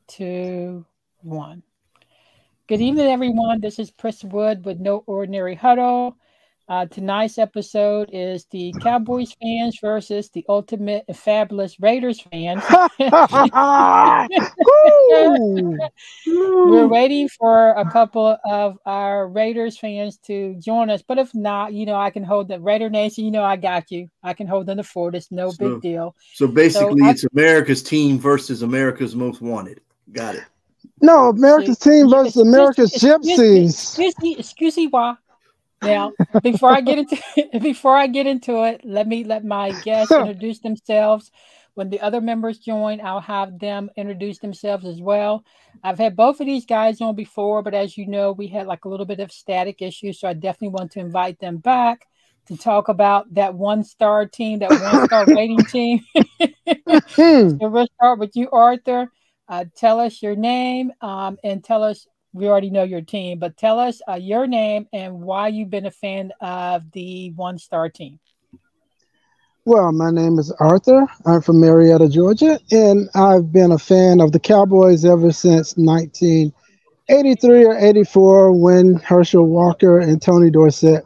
2, 1. Good evening, everyone. This is Pris Wood with No Ordinary Huddle. Tonight's episode is the Cowboys fans versus the ultimate and fabulous Raiders fans. We're waiting for a couple of our Raiders fans to join us, but if not, I can hold the Raider Nation. I got you. I can hold them the fort. It's no big deal. So basically, it's America's team versus America's most wanted. Got it. No, America's team versus America's gypsies. Excuse me, why? Now, before I get into it, let my guests introduce themselves. When the other members join, I'll have them introduce themselves as well. I've had both of these guys on before, but as you know, we had like a little bit of static issues, so I definitely want to invite them back to talk about that one-star team, that one-star rating team. So we'll start with you, Arthur. Tell us your name and tell us. We already know your team, but tell us your name and why you've been a fan of the one-star team. Well, my name is Arthur. I'm from Marietta, Georgia, and I've been a fan of the Cowboys ever since 1983 or 84 when Herschel Walker and Tony Dorsett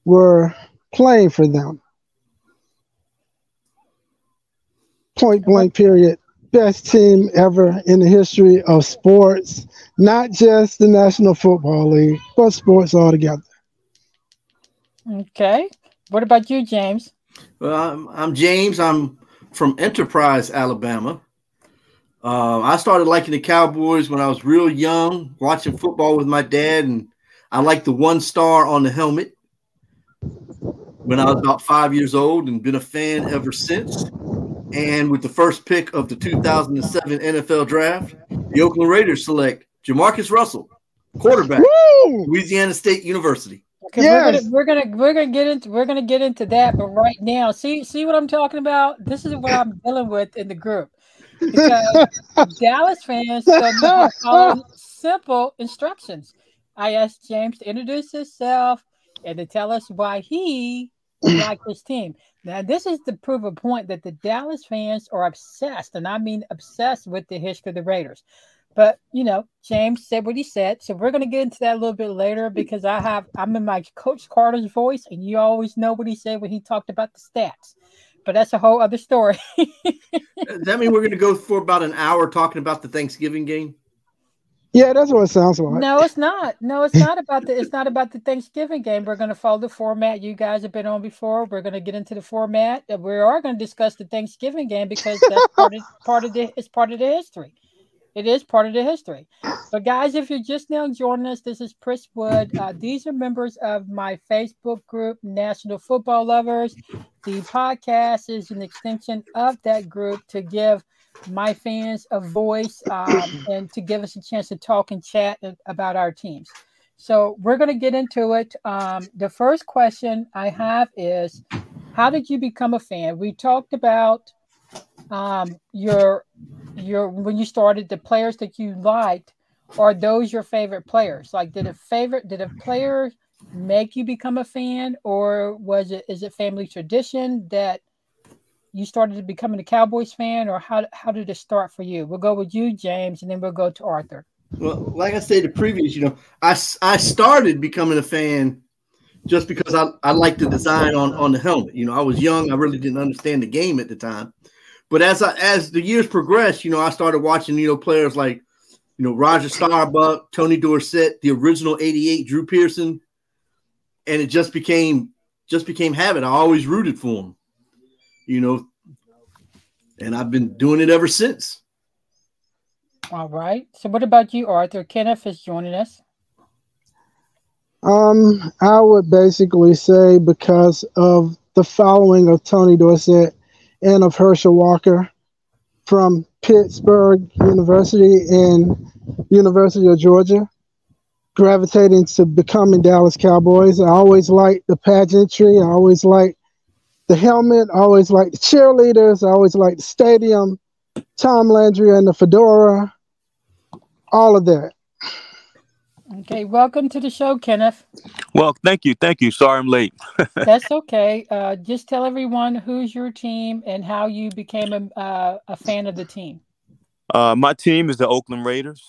were playing for them. Point blank period. Best team ever in the history of sports, not just the National Football League, but sports altogether. Okay. What about you, James? Well, I'm James. I'm from Enterprise, Alabama. I started liking the Cowboys when I was real young, watching football with my dad, and I liked the one star on the helmet when I was about 5 years old and been a fan ever since. And with the first pick of the 2007 NFL Draft, the Oakland Raiders select Jamarcus Russell, quarterback, Louisiana State University. Okay, yes. we're gonna get into that, but right now, see what I'm talking about. This is what I'm dealing with in the group because Dallas fans don't know how to follow simple instructions. I asked James to introduce himself and to tell us why he liked his team. Now, this is to prove a point that the Dallas fans are obsessed, and I mean obsessed with the history of the Raiders. But, James said what he said, so we're going to get into that a little bit later because I'm in my Coach Carter's voice, and you always know what he said when he talked about the stats. But that's a whole other story. Does that mean we're going to go for about an hour talking about the Thanksgiving game? Yeah, that's what it sounds like. No, it's not. No, it's not about the Thanksgiving game. We're going to follow the format you guys have been on before. We're going to get into the format. We are going to discuss the Thanksgiving game because that's part of the history. It is part of the history. But guys, if you're just now joining us, this is Pris Wood. These are members of my Facebook group, National Football Lovers. The podcast is an extension of that group to give my fans a voice and to give us a chance to talk and chat about our teams. So we're going to get into it. The first question I have is, how did you become a fan? We talked about your when you started, the players that you liked. Are those your favorite players? Like, did a player make you become a fan, or is it family tradition that you started becoming a Cowboys fan, or how did it start for you? We'll go with you, James, and then we'll go to Arthur. Well, like I said, the previous, I started becoming a fan just because I liked the design on the helmet. I was young. I really didn't understand the game at the time. But as the years progressed, I started watching, players like, Roger Starbuck, Tony Dorsett, the original 88 Drew Pearson. And it just became habit. I always rooted for him. And I've been doing it ever since. All right. So what about you, Arthur? Kenneth is joining us. I would basically say because of the following of Tony Dorsett and of Herschel Walker from Pittsburgh University and University of Georgia, gravitating to becoming Dallas Cowboys. I always liked the pageantry. I always liked the helmet. I always liked the cheerleaders. I always liked the stadium, Tom Landry and the fedora, all of that. Okay, welcome to the show, Kenneth. Well, thank you. Sorry I'm late. That's okay. Just tell everyone who's your team and how you became a fan of the team. My team is the Oakland Raiders.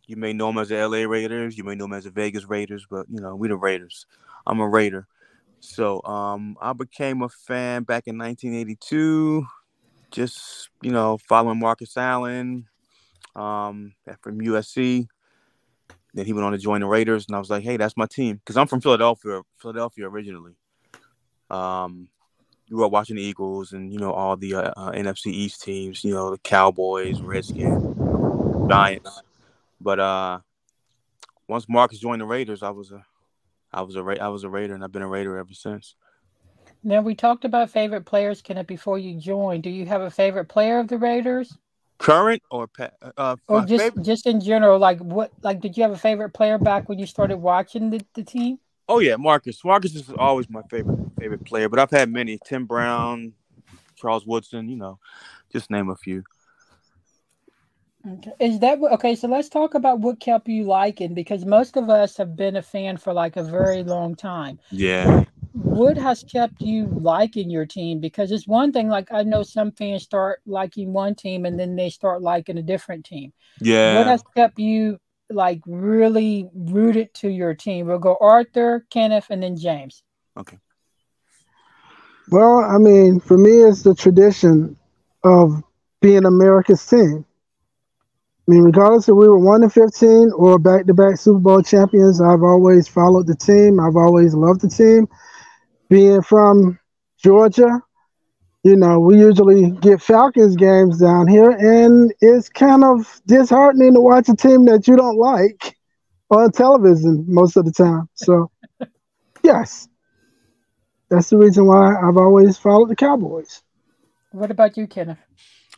You may know them as the LA Raiders. You may know them as the Vegas Raiders, but we the Raiders. I'm a Raider. So I became a fan back in 1982. Just following Marcus Allen from USC. Then he went on to join the Raiders, and I was like, hey, that's my team. Because I'm from Philadelphia originally. Grew up watching the Eagles and, all the NFC East teams, the Cowboys, Redskins, Giants. But once Marcus joined the Raiders, I was a Raider, and I've been a Raider ever since. Now, we talked about favorite players, Kenneth, before you joined. Do you have a favorite player of the Raiders? Current or or just in general? Did you have a favorite player back when you started watching the team? Oh yeah, Marcus. Marcus is always my favorite player, but I've had many: Tim Brown, Charles Woodson. Just name a few. Okay. Is that okay? So let's talk about what kept you liking, because most of us have been a fan for like a very long time. Yeah. What has kept you liking your team? Because it's one thing, like I know some fans start liking one team and then they start liking a different team. Yeah. What has kept you like really rooted to your team? We'll go Arthur, Kenneth, and then James. Okay. Well, I mean, for me, it's the tradition of being America's team. I mean, regardless if we were 1-15 or back-to-back Super Bowl champions, I've always followed the team. I've always loved the team. Being from Georgia, we usually get Falcons games down here, and it's kind of disheartening to watch a team that you don't like on television most of the time. So, yes, that's the reason why I've always followed the Cowboys. What about you, Kenneth?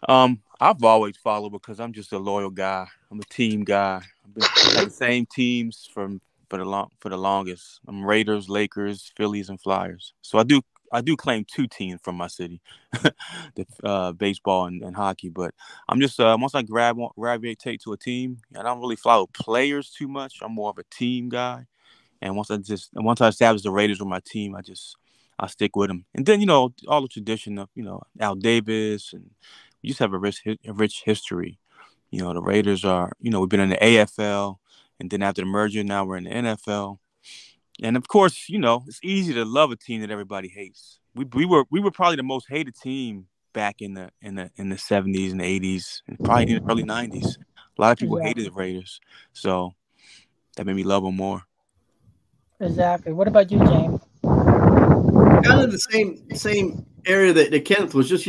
I've always followed because I'm just a loyal guy. I'm a team guy. I've had the same teams for the longest. I'm Raiders, Lakers, Phillies, and Flyers. So I do claim two teams from my city, the baseball and hockey. But I'm just once I gravitate to a team, I don't really follow players too much. I'm more of a team guy. And once I establish the Raiders with my team, I stick with them. And then all the tradition of Al Davis, and we just have a rich history. The Raiders are we've been in the AFL. And then after the merger, now we're in the NFL. And of course, it's easy to love a team that everybody hates. We were probably the most hated team back in the 70s and 80s, and probably in the early 90s. A lot of people hated the Raiders, so that made me love them more. Exactly. What about you, James? Kind of the same area that Kenneth was. Just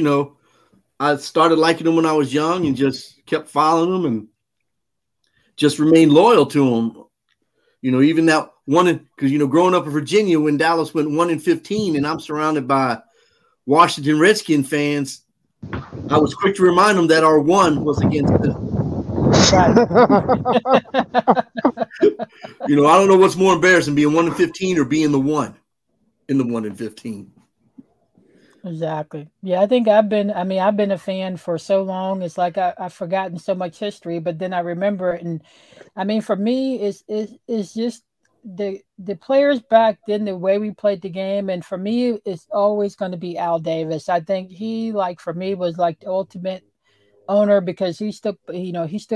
I started liking them when I was young and just kept following them and just remained loyal to them. Even that because growing up in Virginia when Dallas went 1-15 and I'm surrounded by Washington Redskin fans, I was quick to remind them that our one was against them. I don't know what's more embarrassing, being 1-15 or being the one in the 1-15. Exactly. Yeah, I think I've been a fan for so long. It's like I've forgotten so much history, but then I remember it. And for me, it's just the players back then, the way we played the game. And for me, it's always going to be Al Davis. I think he, for me, was like the ultimate owner, because he stood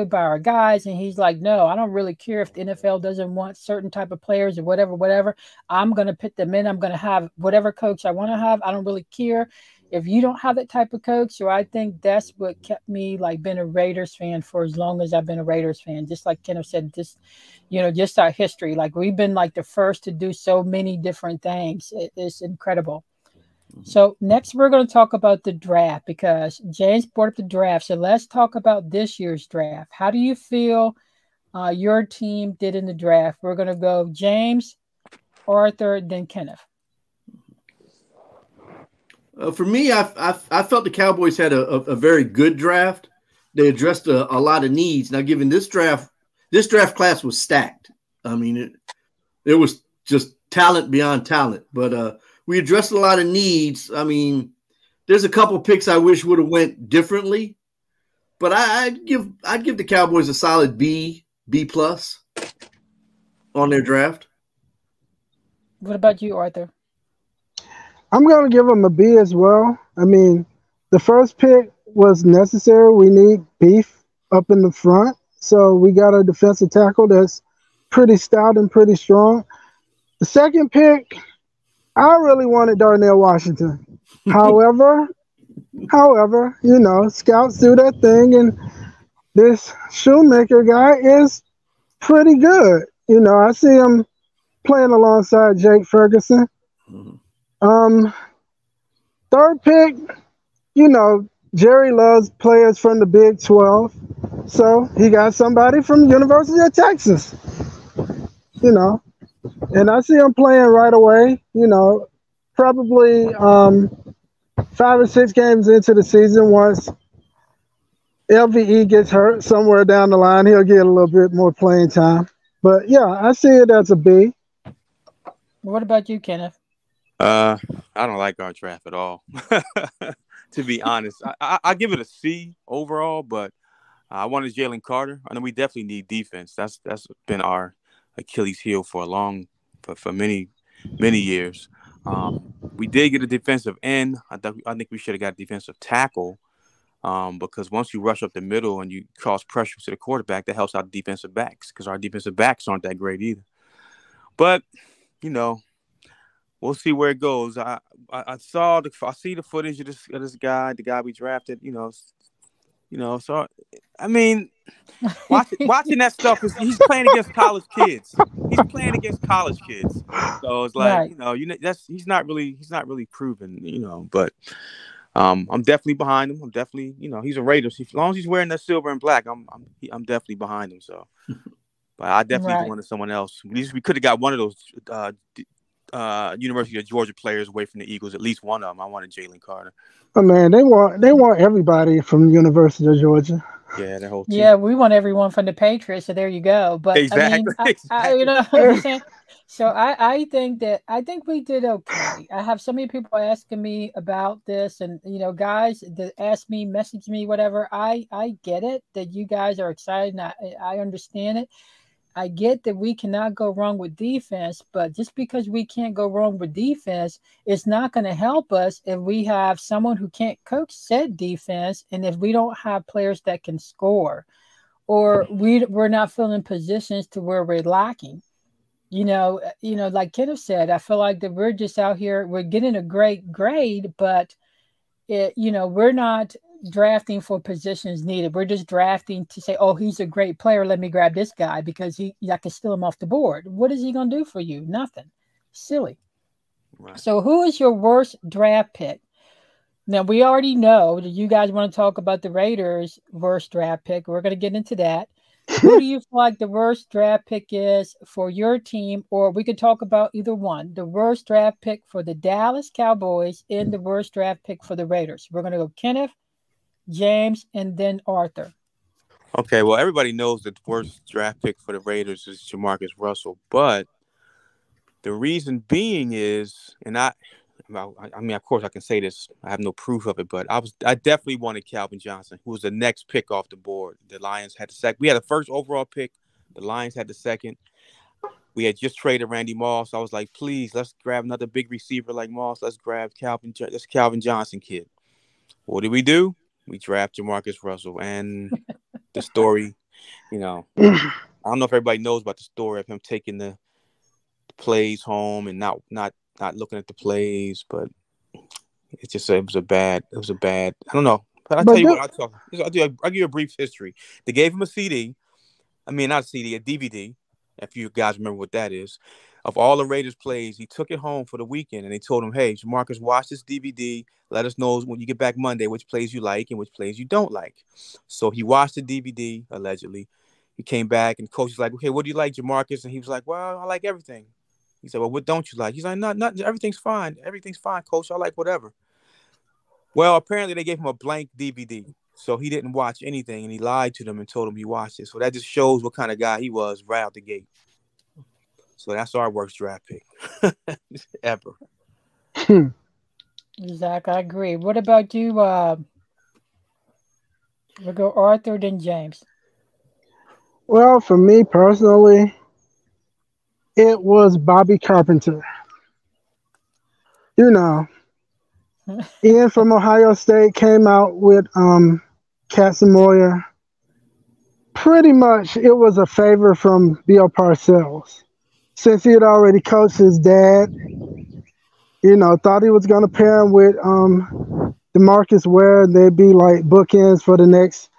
by our guys, and he's like, no, I don't really care if the NFL doesn't want certain type of players or whatever. I'm going to put them in. I'm going to have whatever coach I want to have. I don't really care if you don't have that type of coach. So I think that's what kept me being a Raiders fan for as long as I've been a Raiders fan. Just like Kenneth said, just our history. We've been the first to do so many different things. It's incredible. So next we're going to talk about the draft, because James brought up the draft. So let's talk about this year's draft. How do you feel your team did in the draft? We're going to go James, Arthur, then Kenneth. For me, I felt the Cowboys had a very good draft. They addressed a lot of needs. Now, given this draft class was stacked. I mean, it was just talent beyond talent, but we addressed a lot of needs. I mean, there's a couple picks I wish would have went differently, but I'd give the Cowboys a solid B+ on their draft. What about you, Arthur? I'm going to give them a B as well. I mean, the first pick was necessary. We need beef up in the front. So we got a defensive tackle that's pretty stout and pretty strong. The second pick, I really wanted Darnell Washington. However, scouts do that thing, and this Shoemaker guy is pretty good. I see him playing alongside Jake Ferguson. Um, Third pick, Jerry loves players from the Big 12, so he got somebody from University of Texas. And I see him playing right away. Probably 5 or 6 games into the season, once LVE gets hurt somewhere down the line, he'll get a little bit more playing time. But yeah, I see it as a B. What about you, Kenneth? I don't like our draft at all. To be honest, I give it a C overall, but I wanted Jalen Carter. I know we definitely need defense. That's been our Achilles heel for many years. We did get a defensive end. I think we should have got a defensive tackle. Because once you rush up the middle and you cause pressure to the quarterback, that helps out defensive backs, because our defensive backs aren't that great either. But we'll see where it goes. I see the footage of this guy, the guy we drafted. So I mean, watching that stuff he's playing against college kids. He's playing against college kids. So it's like right. he's not really proven. But. I'm definitely behind him. I'm definitely, he's a Raider. As long as he's wearing that silver and black, I'm definitely behind him. So, but I definitely wanted someone else. We could have got one of those University of Georgia players away from the Eagles. At least one of them. I wanted Jalen Carter. Oh man, they want everybody from the University of Georgia. Yeah, that whole team. Yeah, we want everyone from the Patriots. So there you go. But exactly. I mean, exactly. what I'm saying. So I think we did okay. I have so many people asking me about this, and guys that ask me, message me, whatever. I get it that you guys are excited, and I understand it. I get that we cannot go wrong with defense, but just because we can't go wrong with defense, it's not going to help us if we have someone who can't coach said defense, and if we don't have players that can score, or we're not filling positions to where we're lacking. Like Kenneth said, I feel like that we're just out here, we're getting a great grade, but we're not drafting for positions needed. We're just drafting to say, oh, he's a great player, let me grab this guy because I can steal him off the board. What is he going to do for you? Nothing. Silly. Right. So who is your worst draft pick? Now, we already know that you guys want to talk about the Raiders' worst draft pick. We're going to get into that. Who do you feel like the worst draft pick is for your team? Or we could talk about either one. The worst draft pick for the Dallas Cowboys and the worst draft pick for the Raiders. We're going to go Kenneth, James, and then Arthur. Okay, well, everybody knows that the worst draft pick for the Raiders is Jamarcus Russell. But the reason being is, and I mean, of course, I can say this. I have no proof of it, but I definitely wanted Calvin Johnson, who was the next pick off the board. The Lions had the second. We had the first overall pick. The Lions had the second. We had just traded Randy Moss. I was like, please, let's grab another big receiver like Moss. Let's grab this Calvin Johnson kid. What did we do? We draft Jamarcus Russell, and the story, I don't know if everybody knows about the story of him taking the plays home and not looking at the plays, but it was a bad. I don't know. But I'll tell you what I'll give you a brief history. They gave him a CD. I mean, not a CD, a DVD. If you guys remember what that is, of all the Raiders plays, he took it home for the weekend and they told him, hey, Jamarcus, watch this DVD. Let us know when you get back Monday which plays you like and which plays you don't like. So he watched the DVD, allegedly. He came back and coach was like, okay, what do you like, Jamarcus? And he was like, well, I like everything. He said, well, what don't you like? He's like, not everything's fine. Everything's fine, coach. I like whatever. Well, apparently they gave him a blank DVD. So he didn't watch anything, and he lied to them and told them he watched it. So that just shows what kind of guy he was right out the gate. So that's our worst draft pick ever. Zach, I agree. What about you? We'll go Arthur, then James. Well, for me personally, it was Bobby Carpenter. Ian from Ohio State came out with Katzenmoyer pretty much it was a favor from Bill Parcells. Since he had already coached his dad, thought he was going to pair him with DeMarcus Ware, and they'd be like bookends for the next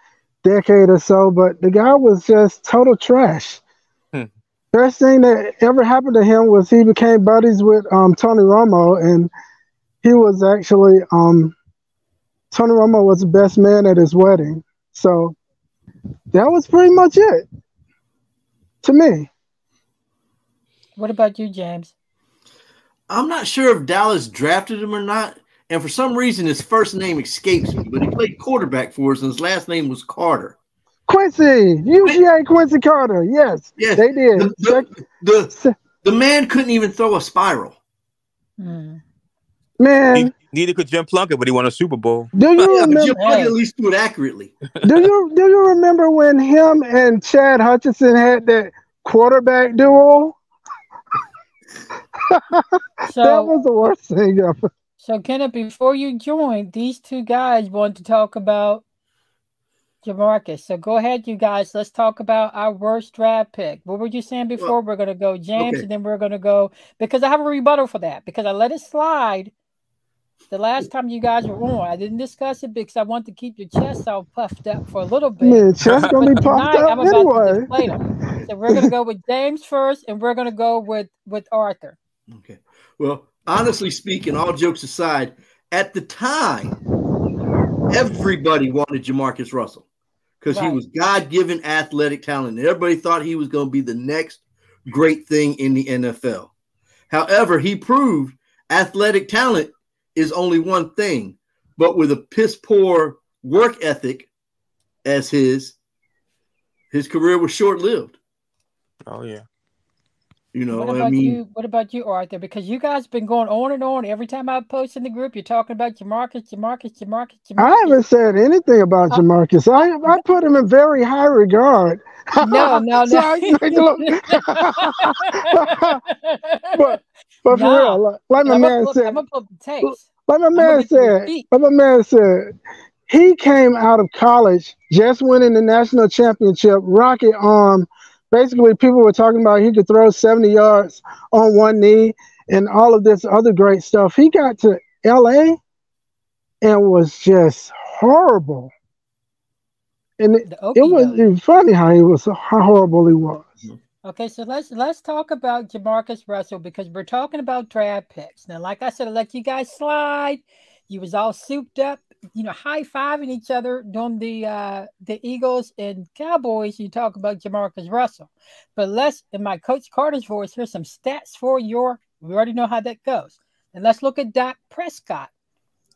decade or so. But the guy was just total trash. Best thing that ever happened to him was he became buddies with Tony Romo, and he was actually Tony Romo was the best man at his wedding. So that was pretty much it to me. What about you, James? I'm not sure if Dallas drafted him or not, and for some reason his first name escapes me, but he played quarterback for us, and his last name was Carter. Quincy, UGA Quincy Carter. Yes, they did. The man couldn't even throw a spiral. Man, neither could Jim Plunkett, but he won a Super Bowl. Do you remember? Jim Plunkett at least threw it accurately. Do you remember when him and Chad Hutchinson had that quarterback duo? That was the worst thing ever. So, Kenneth, before you joined, these two guys wanted to talk about Jamarcus. So go ahead, you guys. Let's talk about our worst draft pick. What were you saying before? We're going to go James, and then we're going to go, because I have a rebuttal for that, because I let it slide the last time you guys were on. I didn't discuss it because I want to keep your chest all puffed up for a little bit. Yeah, chest going to be puffed up I'm anyway. about to display them. So we're going to go with James first, and we're going to go with Arthur. Okay. Well, honestly speaking, all jokes aside, at the time, everybody wanted Jamarcus Russell because he was God-given athletic talent. And everybody thought he was going to be the next great thing in the NFL. However, he proved athletic talent is only one thing, but with a piss-poor work ethic as his career was short-lived. Oh, yeah. What about you, Arthur? Because you guys have been going on and on. Every time I post in the group, you're talking about Jamarcus. I haven't said anything about Jamarcus. I put him in very high regard. No. but for real, like my man said, I'm gonna put the tapes. Like my man said, he came out of college just winning the national championship, rocket arm. Basically, people were talking about he could throw 70 yards on one knee and all of this other great stuff. He got to L.A. and was just horrible. And it was funny how horrible he was. Okay, so let's talk about Jamarcus Russell because we're talking about draft picks. Now, like I said, I let you guys slide. You was all souped up, high-fiving each other during the Eagles and Cowboys. You talk about Jamarcus Russell. But let's, in my Coach Carter's voice, here's some stats for we already know how that goes. And let's look at Dak Prescott.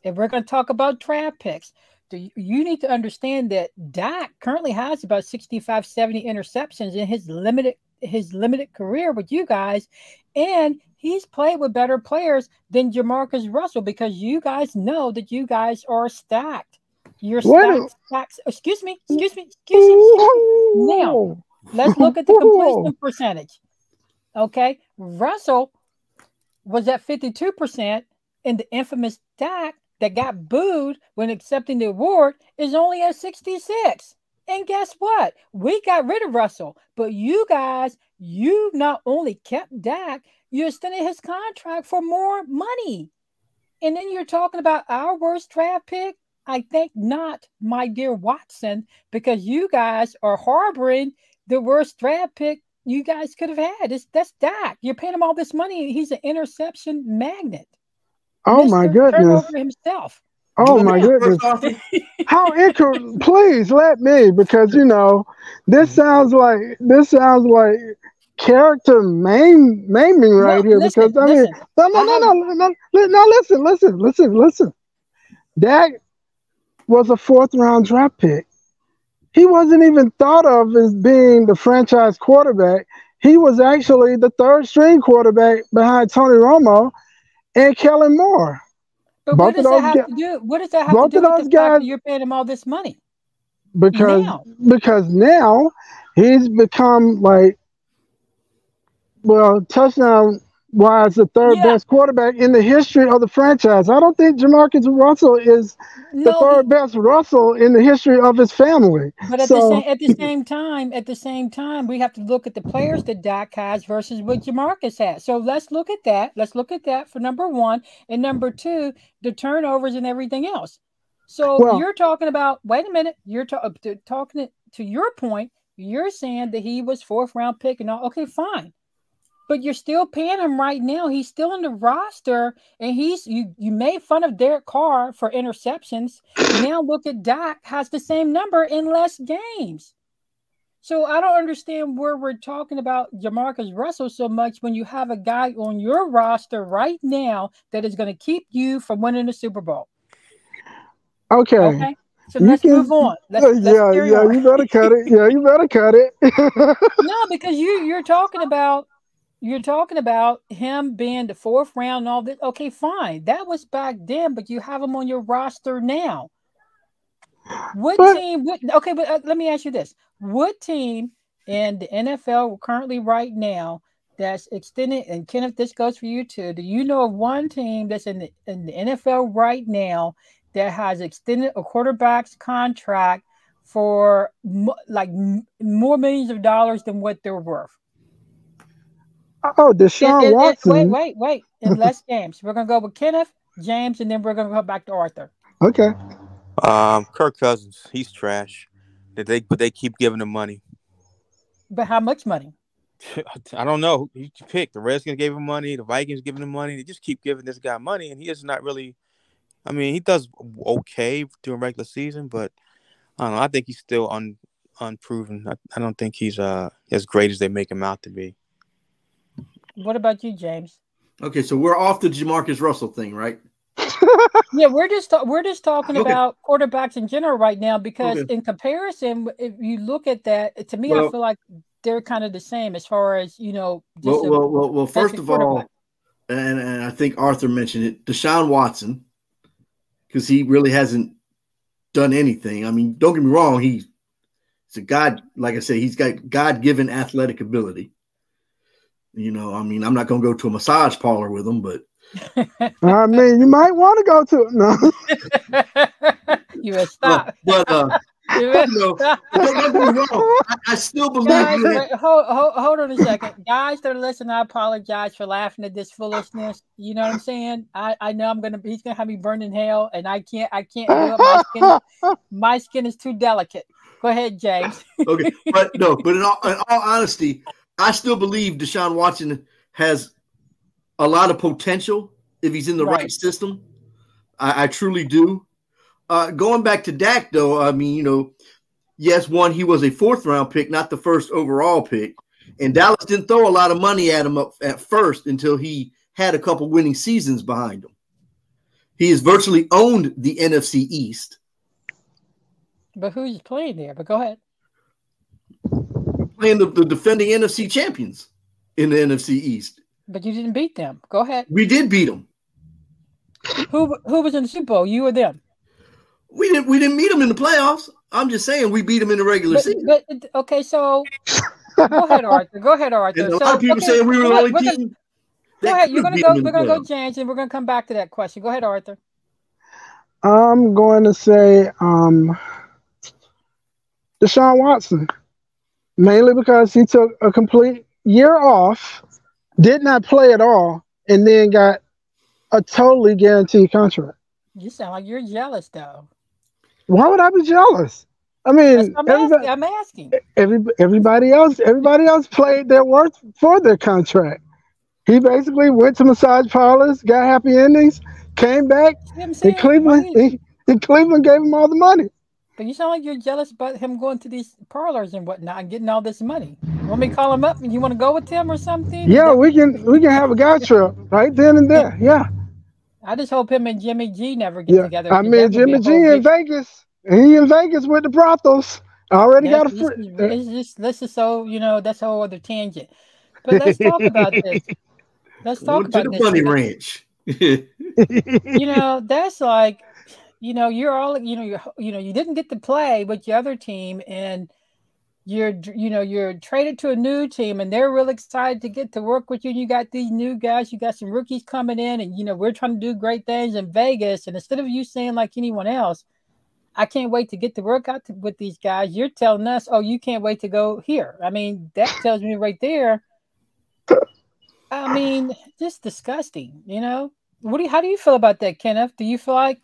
If we're going to talk about draft picks, you need to understand that Dak currently has about 65, 70 interceptions in his limited career with you guys. And he's played with better players than Jamarcus Russell because you guys know that you guys are stacked. You're stacked. Excuse me. Now, let's look at the completion percentage. Okay. Russell was at 52%, and the infamous Dak that got booed when accepting the award is only at 66%. And guess what? We got rid of Russell, but you guys, you not only kept Dak, you extended his contract for more money. And then you're talking about our worst draft pick? I think not, my dear Watson, because you guys are harboring the worst draft pick you guys could have had. That's Dak. You're paying him all this money. He's an interception magnet. Oh, my goodness. Turnover himself. Oh, my goodness. How please let me, because, this sounds like character maiming right here. Because, listen. Dak was a 4th-round draft pick. He wasn't even thought of as being the franchise quarterback. He was actually the 3rd-string quarterback behind Tony Romo and Kellen Moore. But what does that have to do? What does that have to do with the fact that you're paying him all this money? Because now he's become touchdown why it's the third Yeah, best quarterback in the history of the franchise. I don't think Jamarcus Russell is the no, third best Russell in the history of his family. but So, at the same time, we have to look at the players that Dak has versus what Jamarcus has. So let's look at that. Let's look at that for number one, and number two, the turnovers and everything else. So well, you're talking about. Wait a minute. You're talking to your point. You're saying that he was fourth round pick and all. Okay, fine. But you're still paying him right now. He's still on the roster, and you made fun of Derek Carr for interceptions. Now look at Dak has the same number in less games. So I don't understand where we're talking about Jamarcus Russell so much when you have a guy on your roster right now that is going to keep you from winning the Super Bowl. okay. Okay. So You let's can, move on. Let's yeah, carry on. you better cut it. Yeah, you better cut it. No, because you're talking about him being the fourth round and all this. Okay, fine. That was back then, but you have him on your roster now. What But team? Okay, but let me ask you this: what team in the NFL currently right now that's extended? And Kenneth, this goes for you too. Do you know of one team that's in the NFL right now that has extended a quarterback's contract for more millions of dollars than what they're worth? Deshaun Watson. Wait. In less games. We're going to go with Kenneth, James, and then we're going to go back to Arthur. Okay. Kirk Cousins, he's trash. But they keep giving him money. But how much money? I don't know. You pick. The Redskins gave him money. The Vikings giving him money. They just keep giving this guy money, and he is not really. I mean, he does okay during regular season, but I don't know. I think he's still unproven. I don't think he's as great as they make him out to be. What about you, James? Okay, so we're off the Jamarcus Russell thing, right? Yeah, we're just talking about quarterbacks in general right now because in comparison, if you look at that, to me, I feel like they're kind of the same as far as Well, first of all, and I think Arthur mentioned it, Deshaun Watson, because he really hasn't done anything. I mean, don't get me wrong, he's a God. Like I said, he's got God-given athletic ability. You know, I mean, I'm not going to go to a massage parlor with him, but I mean, you might want to go to it. No. You better stop. But don't get me wrong. I still believe. Guys, hold on a second. Guys that are listening, I apologize for laughing at this foolishness. You know what I'm saying? I know he's gonna have me burned in hell, and I can't do it. My skin is too delicate. Go ahead, James. Okay, but in all honesty, I still believe Deshaun Watson has a lot of potential if he's in the right system. I truly do. Going back to Dak, though, I mean, yes, he was a fourth-round pick, not the first overall pick. And Dallas didn't throw a lot of money at him up at first until he had a couple winning seasons behind him. He has virtually owned the NFC East. But who's playing there? But go ahead. Playing the defending NFC champions in the NFC East. But you didn't beat them. Go ahead. We did beat them. Who was in the Super Bowl? You or them? We didn't meet them in the playoffs. I'm just saying we beat them in the regular season. Okay, so go ahead, Arthur. And a lot of people saying we were the only team. Go ahead. We're gonna go, James, and we're gonna come back to that question. Go ahead, Arthur. I'm going to say Deshaun Watson, mainly because he took a complete year off, did not play at all, and then got a totally guaranteed contract. You sound like you're jealous, though. Why would I be jealous? I mean, I'm asking. Everybody else played their worth for their contract. He basically went to massage parlors, got happy endings, came back, and Cleveland gave him all the money. But you sound like you're jealous about him going to these parlors and whatnot and getting all this money. Want me to call him up and you want to go with him or something? Yeah, we can have a guy trip right then and there. Yeah. I just hope him and Jimmy G never get together. I mean, Jimmy G in Vegas. He in Vegas with the brothels. Already got a free. This is so, that's a whole other tangent. But let's talk about this. Let's talk about this. Bunny Ranch. That's like, you're all, you didn't get to play with your other team, and you're traded to a new team and they're real excited to get to work with you. You got these new guys, you got some rookies coming in, and we're trying to do great things in Vegas. And instead of you saying like anyone else, I can't wait to get to work out with these guys, you're telling us, oh, you can't wait to go here. I mean, that tells me right there. I mean, just disgusting, how do you feel about that, Kenneth? Do you feel like,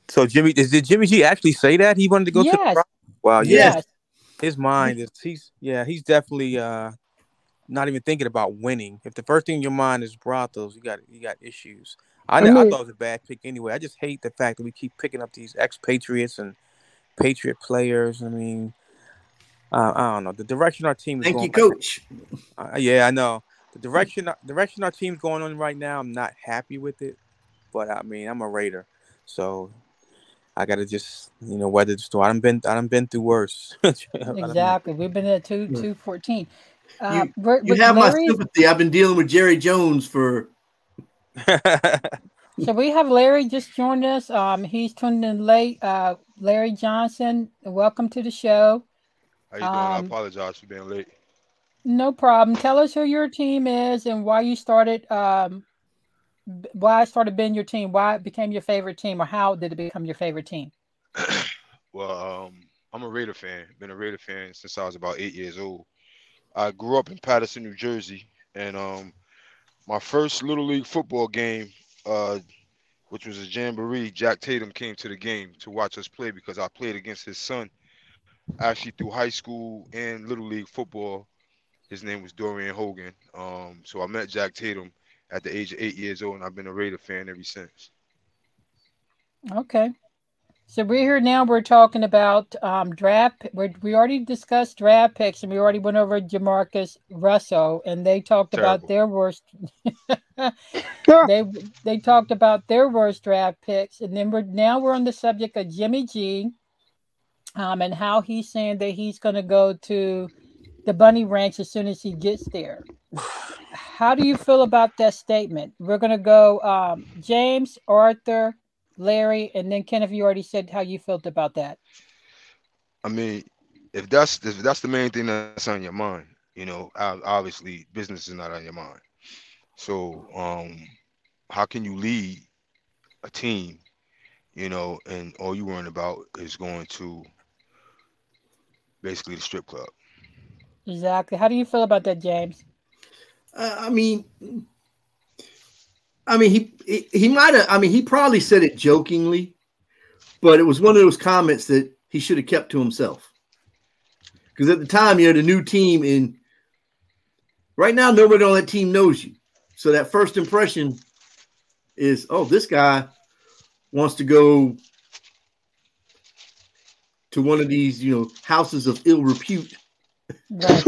So did Jimmy G actually say that he wanted to go to yes, the Wow, yeah. yes, His mind is he's definitely not even thinking about winning. If the first thing in your mind is brothels, you got issues. I I thought mean, it was a bad pick anyway. I just hate the fact that we keep picking up these expatriates and Patriot players. I mean, I don't know the direction our team is Thank going. you, Coach. Yeah, I know the direction our team's going on right now. I'm not happy with it, but I mean, I'm a Raider, so I gotta just weather the storm. I done been through worse. exactly. We've been at 2-14. You With have my Larry's, sympathy. I've been dealing with Jerry Jones for. so we have Larry just joined us. He's tuned in late. Larry Johnson, welcome to the show. How you doing? I Um, apologize for being late. no problem. Tell us who your team is and why you started. Why it started being your team. Why it became your favorite team, or how did it become your favorite team? Well, I'm a Raider fan. Been a Raider fan since I was about 8 years old. I grew up in Paterson, New Jersey, and my first little league football game, uh, which was a jamboree, Jack Tatum came to the game to watch us play because I played against his son actually through high school and little league football. His name was Dorian Hogan. So I met Jack Tatum at the age of 8 years old, and I've been a Raider fan ever since. Okay. So we're here now. We're talking about draft. We already discussed draft picks, and we already went over Jamarcus Russell, and they talked about Terrible. their worst. yeah, they talked about their worst draft picks, and then we're on the subject of Jimmy G, and how he's saying that he's going to go to the Bunny Ranch as soon as he gets there. How do you feel about that statement? We're going to go James, Arthur, Larry, and then Kenneth. You already said how you felt about that. I mean, if that's the main thing that's on your mind, obviously business is not on your mind. So, how can you lead a team, and all you worrying about is going to basically the strip club? Exactly. How do you feel about that, James? I mean, he might have. I mean, he probably said it jokingly, but it was one of those comments that he should have kept to himself. Because at the time, the new team right now, nobody on that team knows you. So that first impression is, oh, this guy wants to go to one of these, houses of ill repute Right.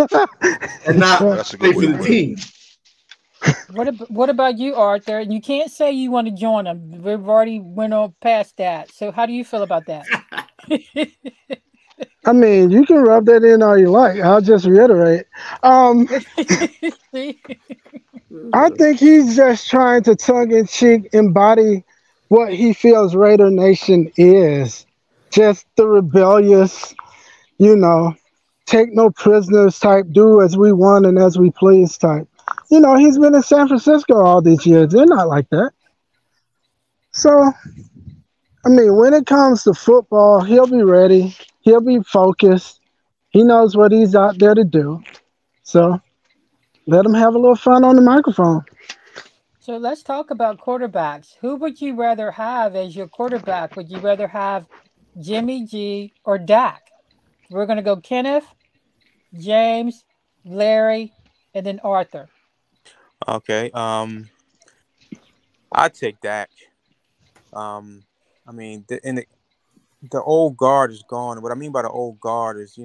and not That's a play good for way to the put it. team. What about you, Arthur? And you can't say you want to join them. We've already went on past that. So how do you feel about that? I mean, you can rub that in all you like. I'll just reiterate. Um, See? I think he's just trying to tongue in cheek embody what he feels Raider Nation is. Just the rebellious, you know, take no prisoners type, do as we want and as we please type. He's been in San Francisco all these years. They're not like that. So, I mean, when it comes to football, he'll be ready. He'll be focused. He knows what he's out there to do. So, let him have a little fun on the microphone. So let's talk about quarterbacks. Who would you rather have as your quarterback? Would you rather have Jimmy G or Dak? We're going to go Kenneth, James, Larry, and then Arthur. Okay. I'd take Dak. Um, I mean, the old guard is gone. What I mean by the old guard is,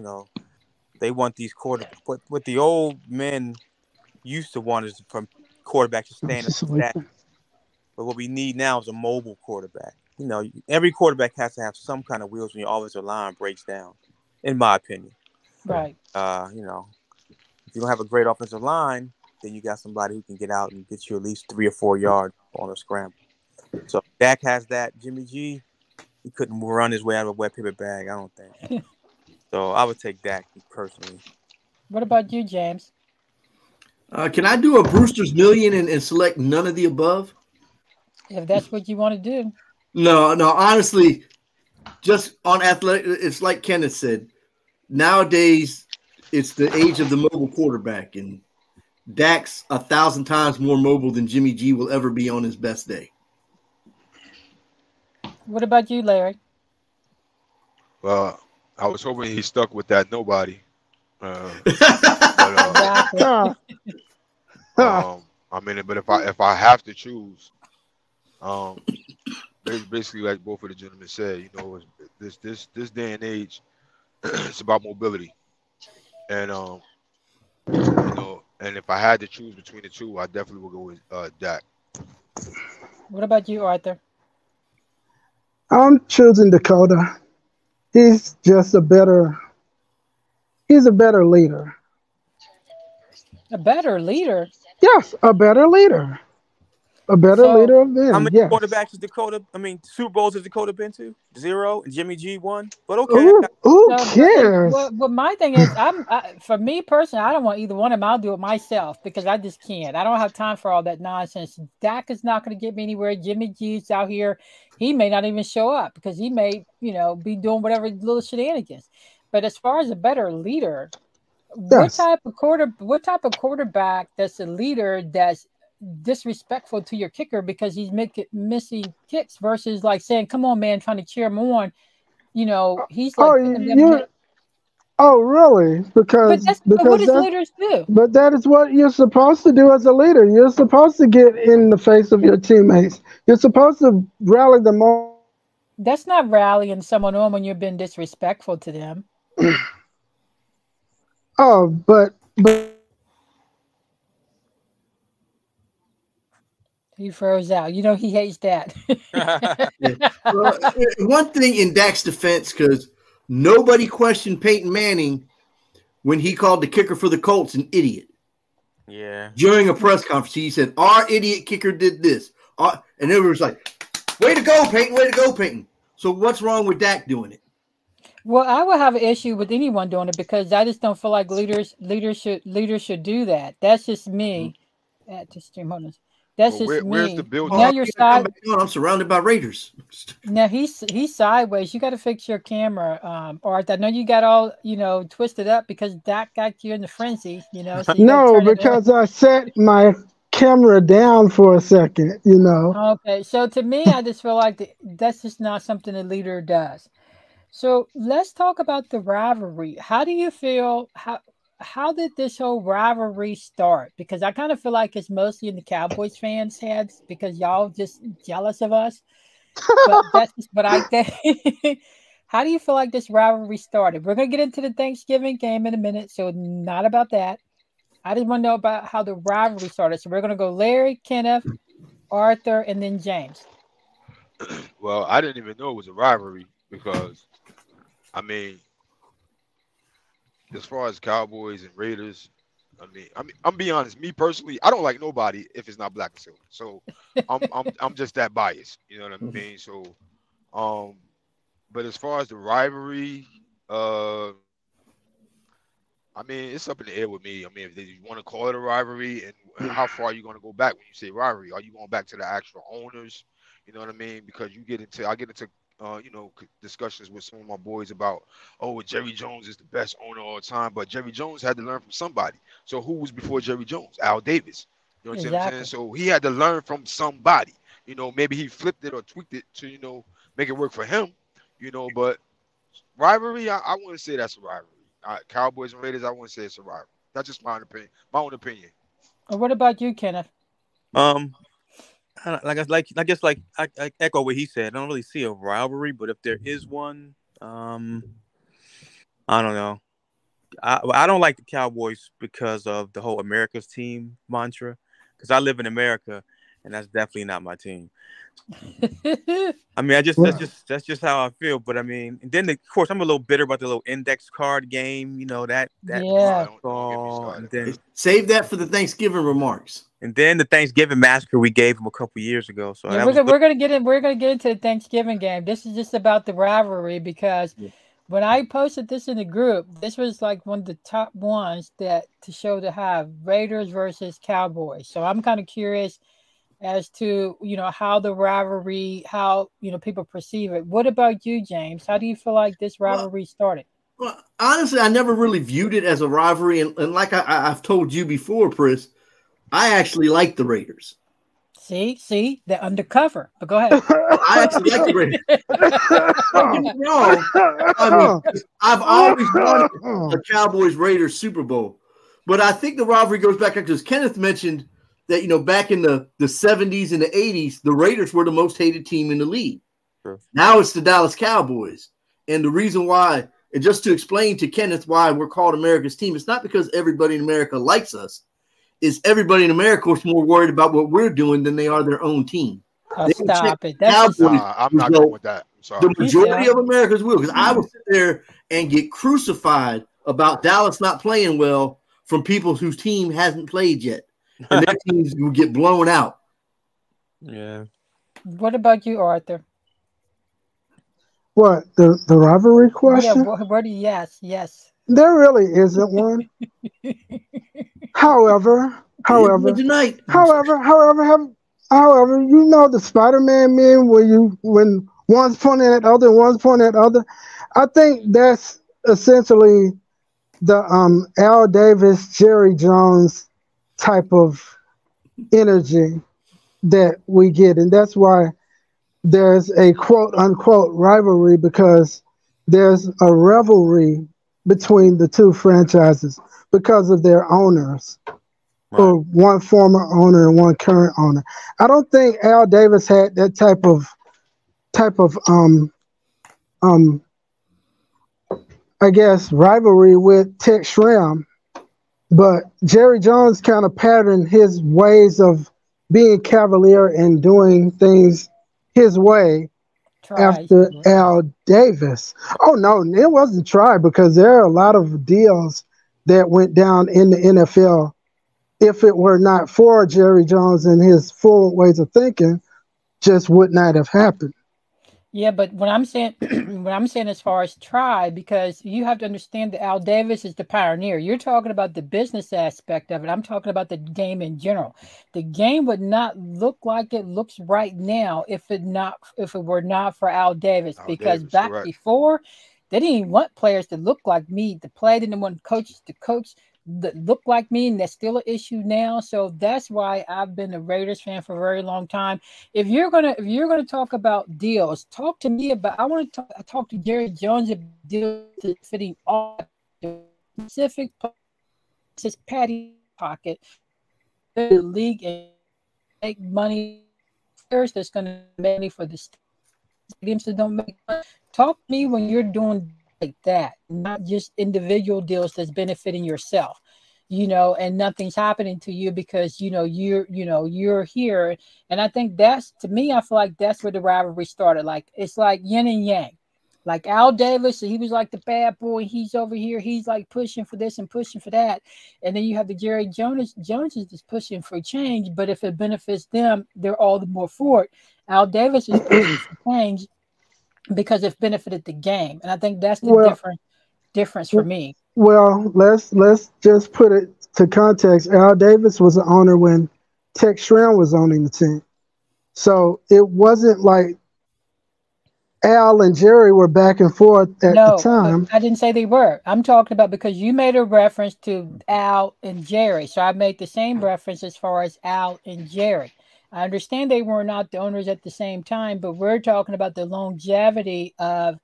they want these what the old men used to want is from quarterbacks to I'm stand up just and stat. sleeping. But what we need now is a mobile quarterback. Every quarterback has to have some kind of wheels when your offensive line breaks down, in my opinion. Right. If you don't have a great offensive line, then you got somebody who can get out and get you at least 3 or 4 yards on a scramble. So Dak has that. Jimmy G, he couldn't run his way out of a wet paper bag, I don't think. So I would take Dak personally. What about you, James? Can I do a Brewster's Million and select none of the above? If that's what you want to do. No, no. Honestly, just on athletic, it's like Kenneth said. Nowadays, it's the age of the mobile quarterback, and Dak's 1,000 times more mobile than Jimmy G will ever be on his best day. What about you, Larry? Well, I was hoping he stuck with that nobody. But Exactly. I mean, but if I have to choose, um, basically like both of the gentlemen said, you know, this day and age, it's about mobility, and you know, and if I had to choose between the two, I definitely would go with Dak. What about you, Arthur? I'm choosing Dakota. He's just a better. He's a better leader. A better leader. Yes, a better leader. A better So leader of How men. many Yes. quarterbacks has Dakota? I mean, Super Bowls has Dakota been to? 0, and Jimmy G won. But okay, I got Who so, cares? but my thing is, for me personally, I don't want either one of them. I'll do it myself because I just can't. I don't have time for all that nonsense. Dak is not going to get me anywhere. Jimmy G's out here. He may not even show up because he may, be doing whatever little shenanigans. But as far as a better leader, what Yes. type of quarterback that's a leader that's disrespectful to your kicker because he's missing kicks versus like saying, "Come on, man," trying to cheer him on. He's Oh, like putting them. Oh, really? But what does leaders do? But that is what you're supposed to do as a leader. You're supposed to get in the face of your teammates. You're supposed to rally them on. That's not rallying someone on when you're being disrespectful to them. Oh, but He froze out. He hates that. Yeah. Well, one thing in Dak's defense, because nobody questioned Peyton Manning when he called the kicker for the Colts an idiot. yeah. During a press conference, he said, "Our idiot kicker did this." And everyone was like, "Way to go, Peyton. Way to go, Peyton." So what's wrong with Dak doing it? Well, I would have an issue with anyone doing it because I just don't feel like leaders should do that. That's just me. At the stream, hold on. That's Well, just where's the me. build Now up? you're Come side. back on. I'm surrounded by Raiders. Now he's sideways. You got to fix your camera, Art. I know you got all twisted up because Dak got you in the frenzy. So you got to no, turn it on. because I set my camera down for a second. Okay, so to me, I just feel like that's just not something a leader does. So let's talk about the rivalry. How do you feel? How did this whole rivalry start? Because I kind of feel like it's mostly in the Cowboys fans' heads because y'all just jealous of us. But that's just what I think. How do you feel like this rivalry started? We're gonna get into the Thanksgiving game in a minute, so not about that. I just want to know about how the rivalry started. So we're gonna go Larry, Kenneth, Arthur, and then James. Well, I didn't even know it was a rivalry because I mean, as far as Cowboys and Raiders, I'm being honest. Me personally, I don't like nobody if it's not black and silver. So I'm just that biased. You know what I mean? So um, but as far as the rivalry, uh, I mean, it's up in the air with me. I mean, if you want to call it a rivalry, and how far are you going to go back when you say rivalry? Are you going back to the actual owners? You know what I mean? Because I get into, discussions with some of my boys about, oh, Jerry Jones is the best owner of all time, but Jerry Jones had to learn from somebody. So who was before Jerry Jones? Al Davis. You know what I'm saying? Exactly. So he had to learn from somebody. Maybe he flipped it or tweaked it to, make it work for him. But rivalry, I wouldn't say that's a rivalry. Cowboys and Raiders, I wouldn't say it's a rivalry. That's just my opinion. My own opinion. What about you, Kenneth? Um, I guess I echo what he said. I don't really see a rivalry, but if there is one, I don't know. I don't like the Cowboys because of the whole America's team mantra. Because I live in America, and that's definitely not my team. I mean, that's just how I feel. But I mean, and then of course I'm a little bitter about the little index card game. That Yeah. Don't get me and started. then Save that for the Thanksgiving remarks. the Thanksgiving massacre we gave him a couple years ago. So Yeah, that we're was gonna, we're gonna get in. We're gonna get into the Thanksgiving game. This is just about the rivalry because when I posted this in the group, this was like one of the top ones that to show to have Raiders versus Cowboys. So I'm kind of curious as to, how the rivalry, how, people perceive it. What about you, James? How do you feel like this rivalry started? Well, honestly, I never really viewed it as a rivalry. And like I've told you before, Pris, I actually like the Raiders. See, they're undercover. But go ahead. I actually like the Raiders. Don't get me wrong. I mean, I've always wanted a Cowboys-Raiders Super Bowl. But I think the rivalry goes back because Kenneth mentioned that, back in the 70s and the 80s, the Raiders were the most hated team in the league. Sure. Now it's the Dallas Cowboys. And the reason why, and just to explain to Kenneth why we're called America's team, it's not because everybody in America likes us. It's everybody in America is more worried about what we're doing than they are their own team. Stop it. I'm not going with that. Sorry. The majority of Americans will, because I will sit there and get crucified about Dallas not playing well from people whose team hasn't played yet. And their teams will get blown out. Yeah. What about you, Arthur? What, the rivalry question? Yeah, yes. There really isn't one. However, the Spider-Man meme when one's pointing at other and one's pointing at other, I think that's essentially the Al Davis, Jerry Jones type of energy that we get, and that's why there's a quote unquote rivalry, because there's a rivalry between the two franchises because of their owners, Right. or one former owner and one current owner. I don't think Al Davis had that type of I guess rivalry with Tex Schramm, but Jerry Jones kind of patterned his ways of being cavalier and doing things his way after Al Davis. Oh no, it wasn't tried, because there are a lot of deals that went down in the NFL. If it were not for Jerry Jones and his forward ways of thinking, just would not have happened. Yeah, but what I'm saying, as far as try, because you have to understand that Al Davis is the pioneer. You're talking about the business aspect of it. I'm talking about the game in general. The game would not look like it looks right now if it were not for Al Davis, because back before, they didn't even want players to look like me to play. They didn't want coaches to coach that look like me, and that's still an issue now. So that's why I've been a Raiders fan for a very long time. If you're gonna talk about deals, talk to me about. I want to talk to Jerry Jones about deals fitting all specific places, Patty pocket, the league, and make money. First, that's going to make money for the stadiums that don't make money. Talk to me when you're doing like that, not just individual deals that's benefiting yourself, and nothing's happening to you because you're here. And I think that's, to me, I feel like that's where the rivalry started. Like, it's like yin and yang. Like Al Davis, he was like the bad boy. He's over here. He's like pushing for this and pushing for that. And then you have the Jerry Jones is just pushing for change. But if it benefits them, they're all the more for it. Al Davis is pushing for change because it benefited the game. And I think that's the difference for me. Well, let's just put it to context. Al Davis was an owner when Tex Schramm was owning the team. So it wasn't like Al and Jerry were back and forth at the time. I didn't say they were. I'm talking about, because you made a reference to Al and Jerry. So I made the same reference as far as Al and Jerry. I understand they were not the owners at the same time, but we're talking about the longevity of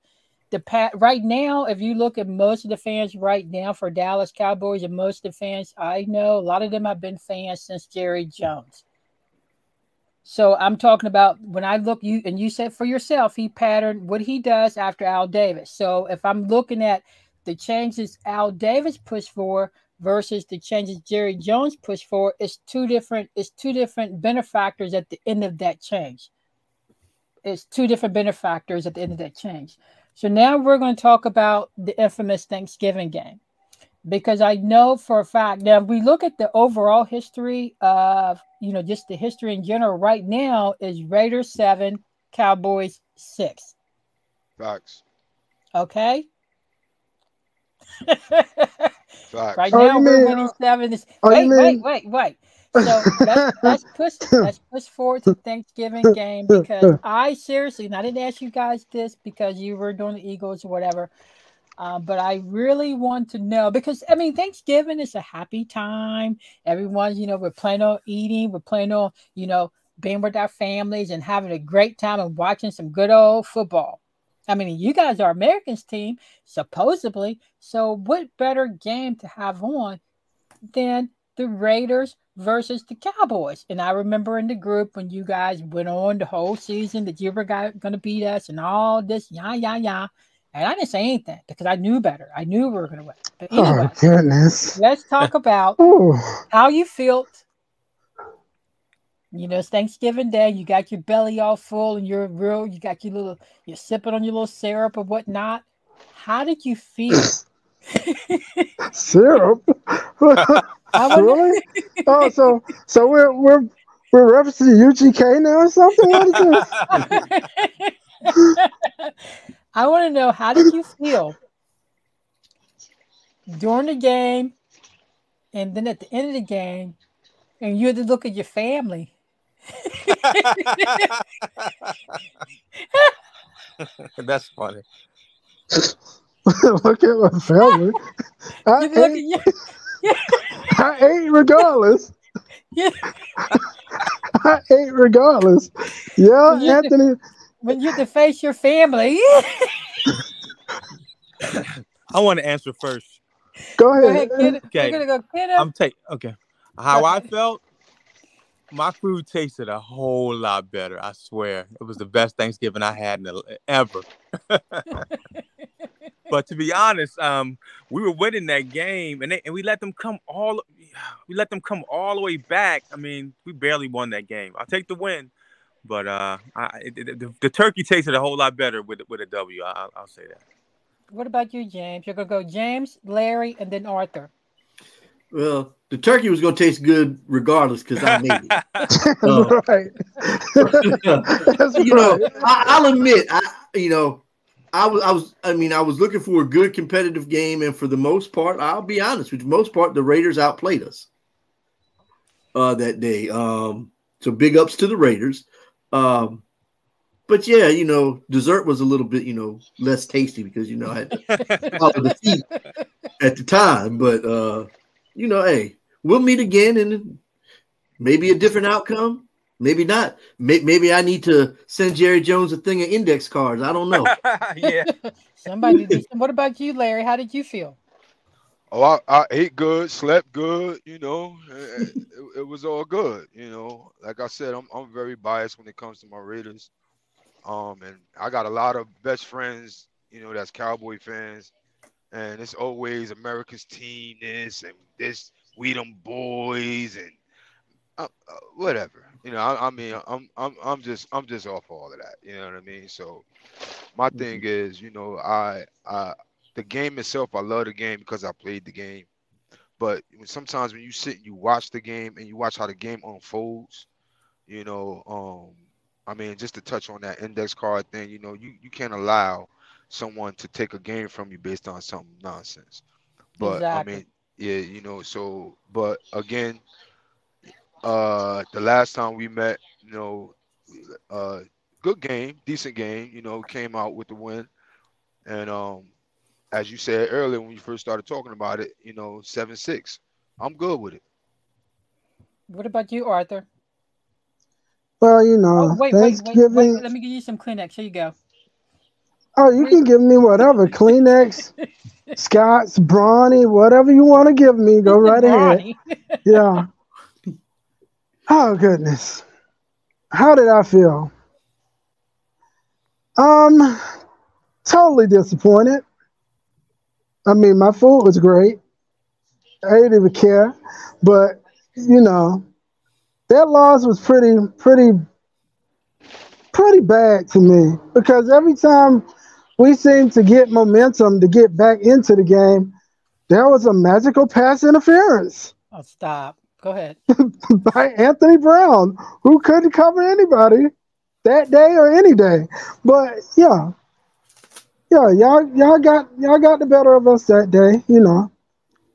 the right now. If you look at most of the fans right now for Dallas Cowboys, and most of the fans I know, a lot of them have been fans since Jerry Jones. So I'm talking about when I look, you said for yourself, he patterned what he does after Al Davis. So if I'm looking at the changes Al Davis pushed for versus the changes Jerry Jones pushed for, it's two different benefactors at the end of that change. It's two different benefactors at the end of that change. So now we're going to talk about the infamous Thanksgiving game, because I know for a fact, now if we look at the overall history of, just the history in general, right now is Raiders 7, Cowboys 6. Facts. Okay. Facts. Right Oh, now you we're mean? winning seven. Oh, you Wait. So let's push forward to Thanksgiving game because I seriously, and I didn't ask you guys this because you were doing the Eagles or whatever, but I really want to know because I mean Thanksgiving is a happy time. Everyone's we're planning on eating, we're planning on being with our families and having a great time and watching some good old football. I mean, you guys are Americans team, supposedly. So what better game to have on than the Raiders versus the Cowboys? And I remember in the group when you guys went on the whole season that you were going to beat us and all this, yeah. And I didn't say anything because I knew better. I knew we were going to win. But oh anyway, goodness. let's talk about Oh, how you felt. It's Thanksgiving Day. You got your belly all full, and you got you're sipping on your little syrup or whatnot. How did you feel? syrup. I want Really? Oh, so we're referencing UGK now or something? What is this? I want to know how did you feel during the game, and then at the end of the game, and you had to look at your family. That's funny. Look at my family. I You look at ate, you. I ate regardless. Yeah. I ate regardless. Yeah, When you had to, Anthony. when you had to face your family. I want to answer first. Go Go ahead, ahead. kid. We're Okay, gonna go, kiddo. okay. How I Okay. felt, my food tasted a whole lot better. I swear, it was the best Thanksgiving I had ever. But to be honest, we were winning that game, and we let them come all the way back. I mean, we barely won that game. I'll take the win, but the turkey tasted a whole lot better with a W. I'll say that. What about you, James? You're gonna go James, Larry, and then Arthur. Well, the turkey was going to taste good regardless because I made it. That's right. That's right. I'll admit, I was looking for a good competitive game, and for the most part, I'll be honest, for the most part, the Raiders outplayed us that day. So big ups to the Raiders. But yeah, dessert was a little bit, less tasty because I had to follow the feet at the time. But hey, we'll meet again, and maybe a different outcome. Maybe not. Maybe I need to send Jerry Jones a thing of index cards. I don't know. Yeah. Somebody did. What about you, Larry? How did you feel? Oh, I ate good, slept good. It was all good. Like I said, I'm very biased when it comes to my Raiders. And I got a lot of best friends, that's Cowboy fans, and it's always America's team, this and this, we them boys, and whatever. I mean, I'm just off all of that. You know what I mean? So my thing is, I the game itself, I love the game because I played the game. But sometimes when you sit and you watch the game and you watch how the game unfolds, I mean, just to touch on that index card thing, you can't allow someone to take a game from you based on some nonsense. But I Exactly. mean, yeah, but again, the last time we met, uh, good game, decent game, came out with the win. And as you said earlier when you first started talking about it, 7-6. I'm good with it. What about you, Arthur? Well, Oh, wait. Thanksgiving. Let me give you some Kleenex. Here you go. Oh, you can give me whatever. Kleenex, Scott's, Brawny, whatever you want to give me. Go right ahead. Brawny. Yeah. Oh, goodness. How did I feel? Um, Totally disappointed. I mean, my food was great. I didn't even care. But, that loss was pretty bad to me because every time we seemed to get momentum to get back into the game, there was a magical pass interference Oh, stop. Go ahead. by Anthony Brown, who couldn't cover anybody that day or any day. But yeah, Yeah, y'all got the better of us that day.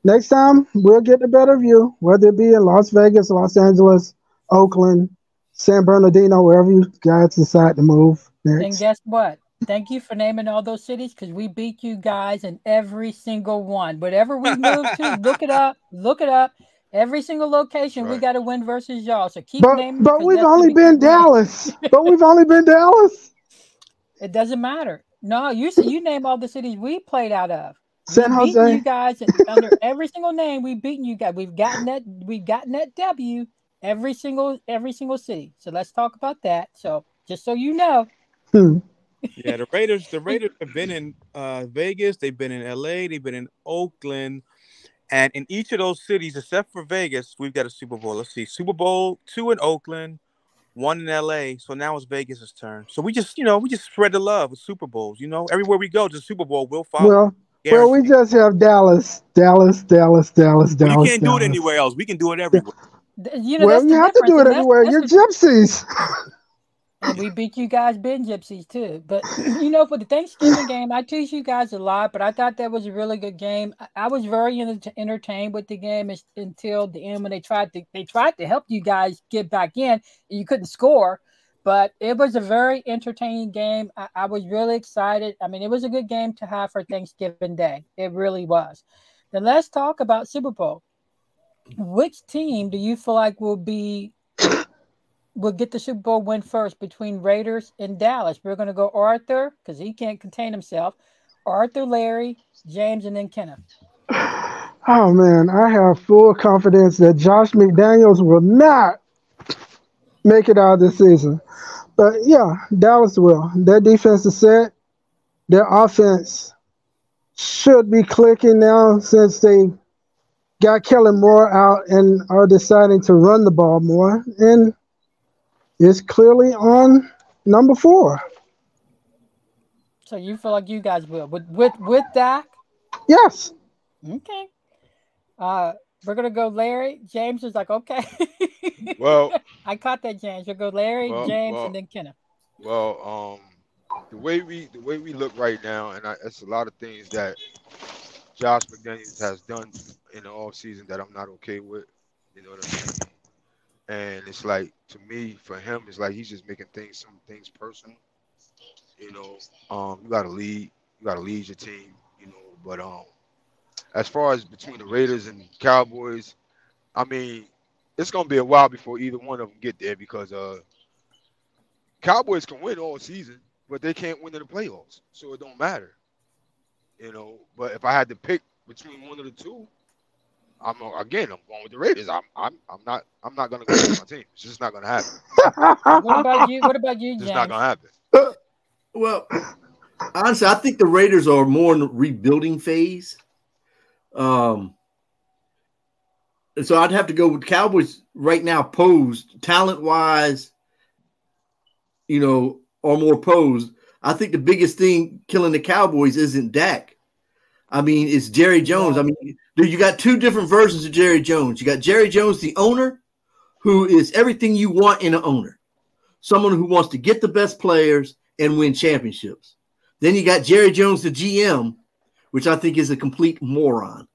Next time we'll get the better of you, whether it be in Las Vegas, Los Angeles, Oakland, San Bernardino, wherever you guys decide to move And next. guess what? Thank you for naming all those cities because we beat you guys in every single one. Whatever we moved to, look it up. Look it up. Every single That's location, we right. got to win versus y'all. So keep But naming but because we've that's going to only be keep been winning. Dallas. But we've only been Dallas. It doesn't matter. No, you name all the cities we played out of. San We've beaten you Jose. guys under every single name. We've beaten you guys. We've gotten that W every single city. So let's talk about that. So just so you know, Hmm. Yeah, the Raiders have been in Vegas, they've been in LA, they've been in Oakland, and in each of those cities, except for Vegas, we've got a Super Bowl. Let's see, Super Bowl two in Oakland, one in LA. So now it's Vegas's turn. So we just spread the love with Super Bowls. Everywhere we go, the Super Bowl will follow. Well, we Guaranteed. just have Dallas, Dallas, Dallas, Dallas, Well, you Dallas, can't do it Dallas. anywhere else. We can do it everywhere. Well, that's you the have to difference, do it and that's everywhere. that's You're the gypsies. and we beat you guys being gypsies too. But for the Thanksgiving game, I tease you guys a lot, but I thought that was a really good game. I was very entertained with the game until the end when they tried to help you guys get back in. And you couldn't score, but it was a very entertaining game. I was really excited. I mean, it was a good game to have for Thanksgiving Day. It really was. Then let's talk about Super Bowl. Which team do you feel like will get the Super Bowl win first between Raiders and Dallas? We're going to go Arthur because he can't contain himself. Arthur, Larry, James, and then Kenneth. Oh man, I have full confidence that Josh McDaniels will not make it out of this season. But yeah, Dallas will. Their defense is set. Their offense should be clicking now since they got Kellen Moore out and are deciding to run the ball more. And it's clearly on number 4. So you feel like you guys will with Dak? Yes. Okay. Uh, we're gonna go Larry. James is like, okay. Well, I caught that, James. We'll go Larry, well, James, and well, then Kenneth. well. The way we look right now, and it's a lot of things that Josh McDaniels has done in the off season that I'm not okay with. You know what I mean? And it's like to me, for him, it's like he's just making some things personal. You know, you got to lead, your team. You know, but as far as between the Raiders and Cowboys, I mean, it's gonna be a while before either one of them get there because Cowboys can win all season, but they can't win in the playoffs, so it don't matter. You know, but if I had to pick between one of the two, I'm going with the Raiders. I'm not gonna go against my team. It's just not gonna happen. What about you? What about you, It's just not James? gonna happen. Well, honestly, I think the Raiders are more in the rebuilding phase. Um, and so I'd have to go with Cowboys right now, posed talent wise, are more posed. I think the biggest thing killing the Cowboys isn't Dak. I mean, it's Jerry Jones. I No. mean, dude, you got two different versions of Jerry Jones. You got Jerry Jones, the owner, who is everything you want in an owner, someone who wants to get the best players and win championships. Then you got Jerry Jones, the GM, which I think is a complete moron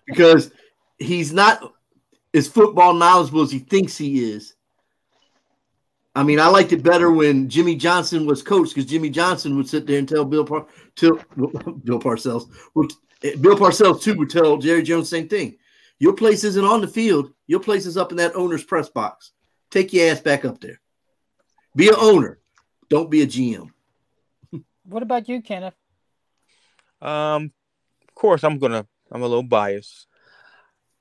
because he's not as football knowledgeable as he thinks he is. I mean, I liked it better when Jimmy Johnson was coach because Jimmy Johnson would sit there and tell Bill Parcells. Bill Parcells, too, would tell Jerry Jones the same thing. Your place isn't on the field. Your place is up in that owner's press box. Take your ass back up there. Be an owner. Don't be a GM. What about you, Kenneth? Of course, I'm a little biased,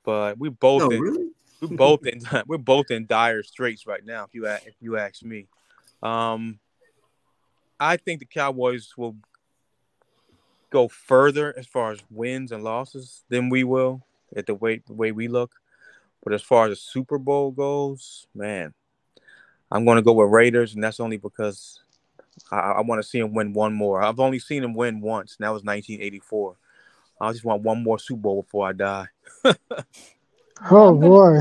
but No, really? we're both in dire straits right now. If you ask me, um, I think the Cowboys will go further as far as wins and losses than we will at the way we look. But as far as the Super Bowl goes, man, I'm going to go with Raiders, and that's only because I want to see him win one more. I've only seen him win once, and that was 1984. I just want one more Super Bowl before I die. Yeah, Oh boy.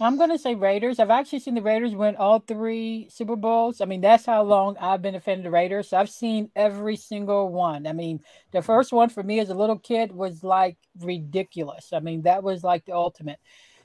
I'm gonna say Raiders. I've actually seen the Raiders win all three Super Bowls. I mean, that's how long I've been a fan of the Raiders. So I've seen every single one. I mean, the first one for me as a little kid was like ridiculous. I mean, that was like the ultimate.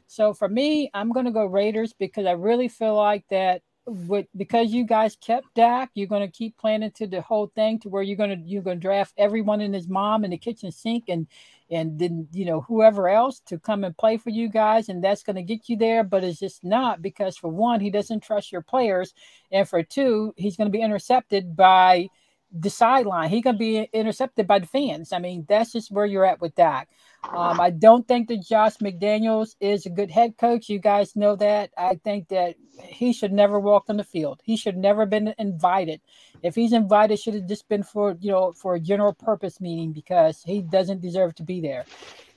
So for me, I'm gonna go Raiders because I really feel like that with because you guys kept Dak, you're gonna keep playing into the whole thing to where you're gonna draft everyone and his mom in the kitchen sink and then whoever else to come and play for you guys, and that's gonna get you there. But it's just not because for one, he doesn't trust your players, and for two, he's gonna be intercepted by the sideline. He's gonna be intercepted by the fans. I mean, that's just where you're at with Dak. I don't think that Josh McDaniels is a good head coach. You guys know that. I think that he should never walk on the field. He should never been invited. If he's invited, should have just been for a general purpose meeting because he doesn't deserve to be there.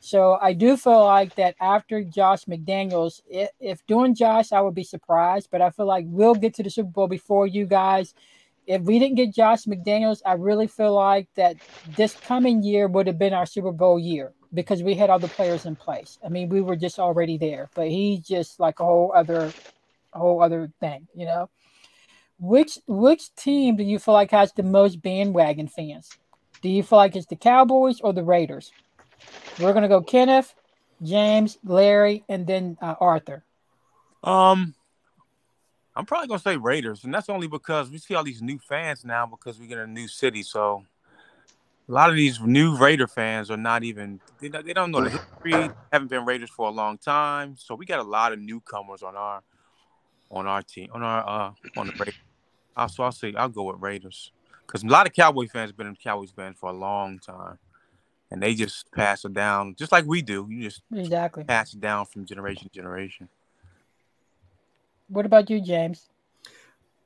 So I do feel like that after Josh McDaniels, if doing Josh, I would be surprised, but I feel like we'll get to the Super Bowl before you guys. If we didn't get Josh McDaniels, I really feel like that this coming year would have been our Super Bowl year because we had all the players in place. I mean, we were just already there, but he's just like a whole other thing, Which team do you feel like has the most bandwagon fans? Do you feel like it's the Cowboys or the Raiders? We're gonna go Kenneth, James, Larry, and then Arthur. I'm probably gonna say Raiders, and that's only because we see all these new fans now because we get a new city. So a lot of these new Raider fans are not even they don't know the history, haven't been Raiders for a long time. So we got a lot of newcomers on our team, on the Raiders. So I'll go with Raiders because a lot of Cowboy fans have been Cowboys fans for a long time, and they just pass it down just like we do. You just exactly pass it down from generation to generation. What about you, James?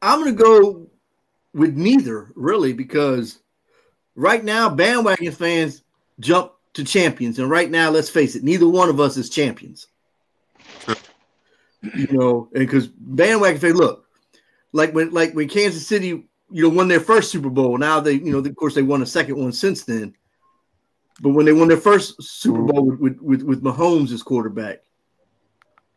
I'm going to go with neither, really, because right now, bandwagon fans jump to champions. And right now, let's face it, neither one of us is champions. And because bandwagon fans, look, like when Kansas City, won their first Super Bowl, now they, of course, they won a second one since then. But when they won their first Super Bowl with Mahomes as quarterback,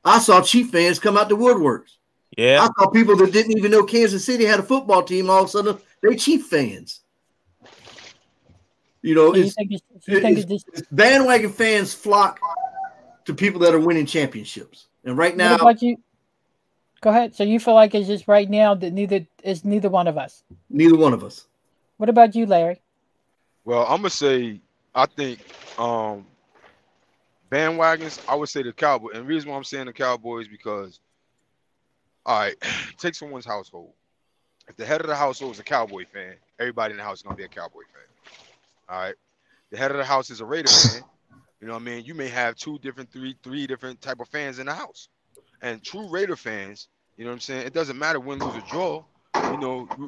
I saw Chief fans come out the woodworks. Yeah. I saw people that didn't even know Kansas City had a football team. All of a sudden, they Chief fans. It's bandwagon fans flock to people that are winning championships. And right now, what about you? Go ahead. So you feel like it's just right now that neither one of us. Neither one of us. What about you, Larry? Well, I'm gonna say I think bandwagons. I would say the Cowboys, and the reason why I'm saying the Cowboys because, all right, take someone's household. If the head of the household is a Cowboy fan, everybody in the house is gonna be a Cowboy fan. All right, the head of the house is a Raider fan. You know what I mean? You may have three different type of fans in the house. And true Raider fans, you know what I'm saying? It doesn't matter win, lose, or draw.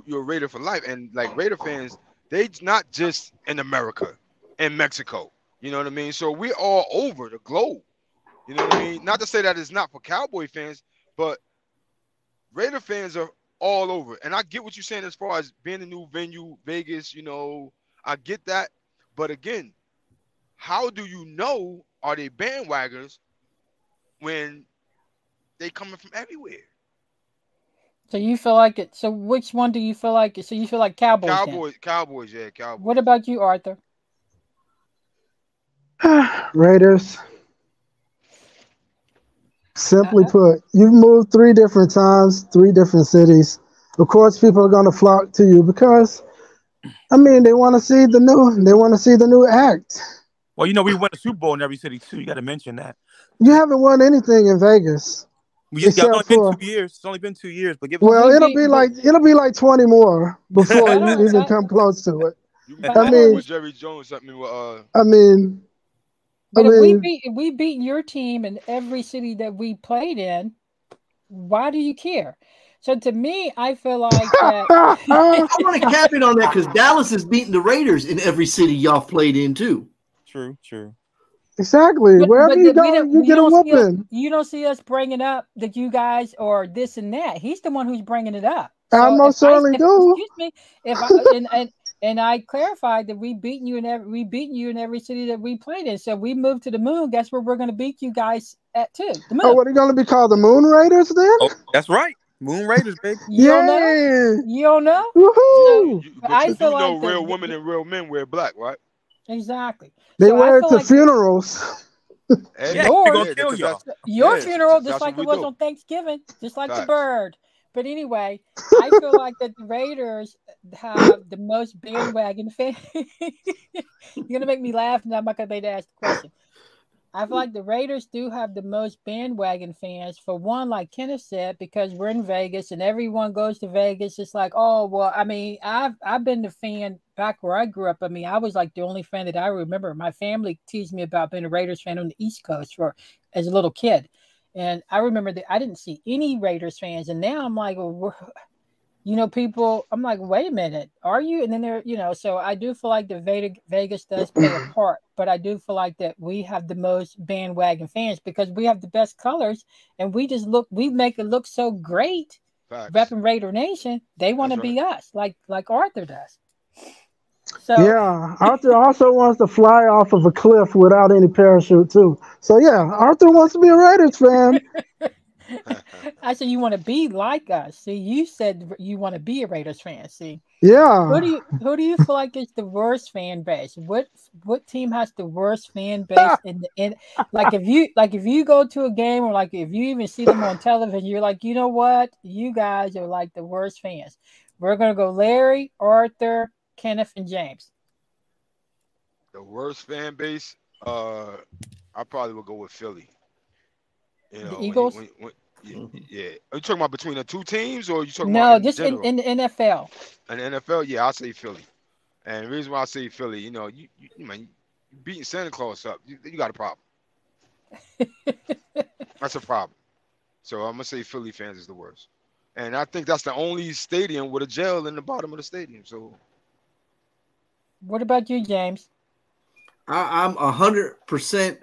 You're a Raider for life. And like Raider fans, they not just in America and Mexico. You know what I mean? So we're all over the globe. You know what I mean? Not to say that it's not for Cowboy fans, but Raider fans are all over. And I get what you're saying as far as being a new venue, Vegas, I get that. But again, how do you know are they bandwagons when they coming from everywhere? So you feel like it. So which one do you feel like? So you feel like Cowboys? Cowboys, yeah, Cowboys. What about you, Arthur? Raiders. Simply put, you've moved 3 different times, 3 different cities. Of course, people are going to flock to you because, they want to see the new act. Well, we won a Super Bowl in every city too. You got to mention that. You haven't won anything in Vegas. It's only been 2 years. It's only been 2 years, but it'll be like 20 more before you even come close to it. With Jerry Jones, But if we beat your team in every city that we played in, why do you care? So to me, I feel like that. I want to cap it on that because Dallas is beating the Raiders in every city y'all played in too. True. Exactly. Wherever you go, you get a whooping. You don't see us bringing up that you guys are this and that. He's the one who's bringing it up. I most certainly do. Excuse me. And I clarified that we beaten you in every city that we played in. So we moved to the moon. Guess where we're going to beat you guys too. The Oh, Moon. what are going to be called? The Moon Raiders then? Oh, that's right. Moon Raiders, baby. You don't know? Yeah. You don't know? Woohoo! But I you feel do know like real women and real men wear black, right? exactly. They So I wear it feel to like funerals. Hey, Yeah, we're gonna yours, yeah, kill because y'all. your yeah, funeral, just that's what like it we was do. on Thanksgiving, just like the Facts. bird. But anyway, I feel like that the Raiders have the most bandwagon fan. You're gonna make me laugh, and I'm not gonna be able to ask the question. I feel like the Raiders do have the most bandwagon fans. For one, like Kenneth said, because we're in Vegas and everyone goes to Vegas. It's like, oh well, I mean, I've been the fan back where I grew up. I mean, I was like the only fan that I remember. My family teased me about being a Raiders fan on the East Coast for as a little kid, and I remember that I didn't see any Raiders fans, and now I'm like, well, people, I'm like, wait a minute, are you? And then so I do feel like the Vegas does play a part, but I do feel like that we have the most bandwagon fans because we have the best colors and we make it look so great. Facts. Repping Raider Nation, they want to That's right. be us, like Arthur does. So Yeah, Arthur also wants to fly off of a cliff without any parachute too. So yeah, Arthur wants to be a Raiders fan. I said you want to be like us. See, you said you want to be a Raiders fan. See, Who do Yeah. you feel like is the worst fan base? What team has the worst fan base in like if you go to a game or like if you even see them on television, you're like, you know what? You guys are like the worst fans. We're gonna go Larry, Arthur, Kenneth, and James. The worst fan base, I probably would go with Philly. You The know, Eagles? yeah, yeah. Are you talking about between the two teams, or are you talking about No, in just in, general? in the NFL. In the NFL, yeah, I say Philly. And the reason why I say Philly, man, you beating Santa Claus up, you got a problem. That's a problem. So I'm gonna say Philly fans is the worst. And I think that's the only stadium with a jail in the bottom of the stadium. So What about you, James? I'm 100%,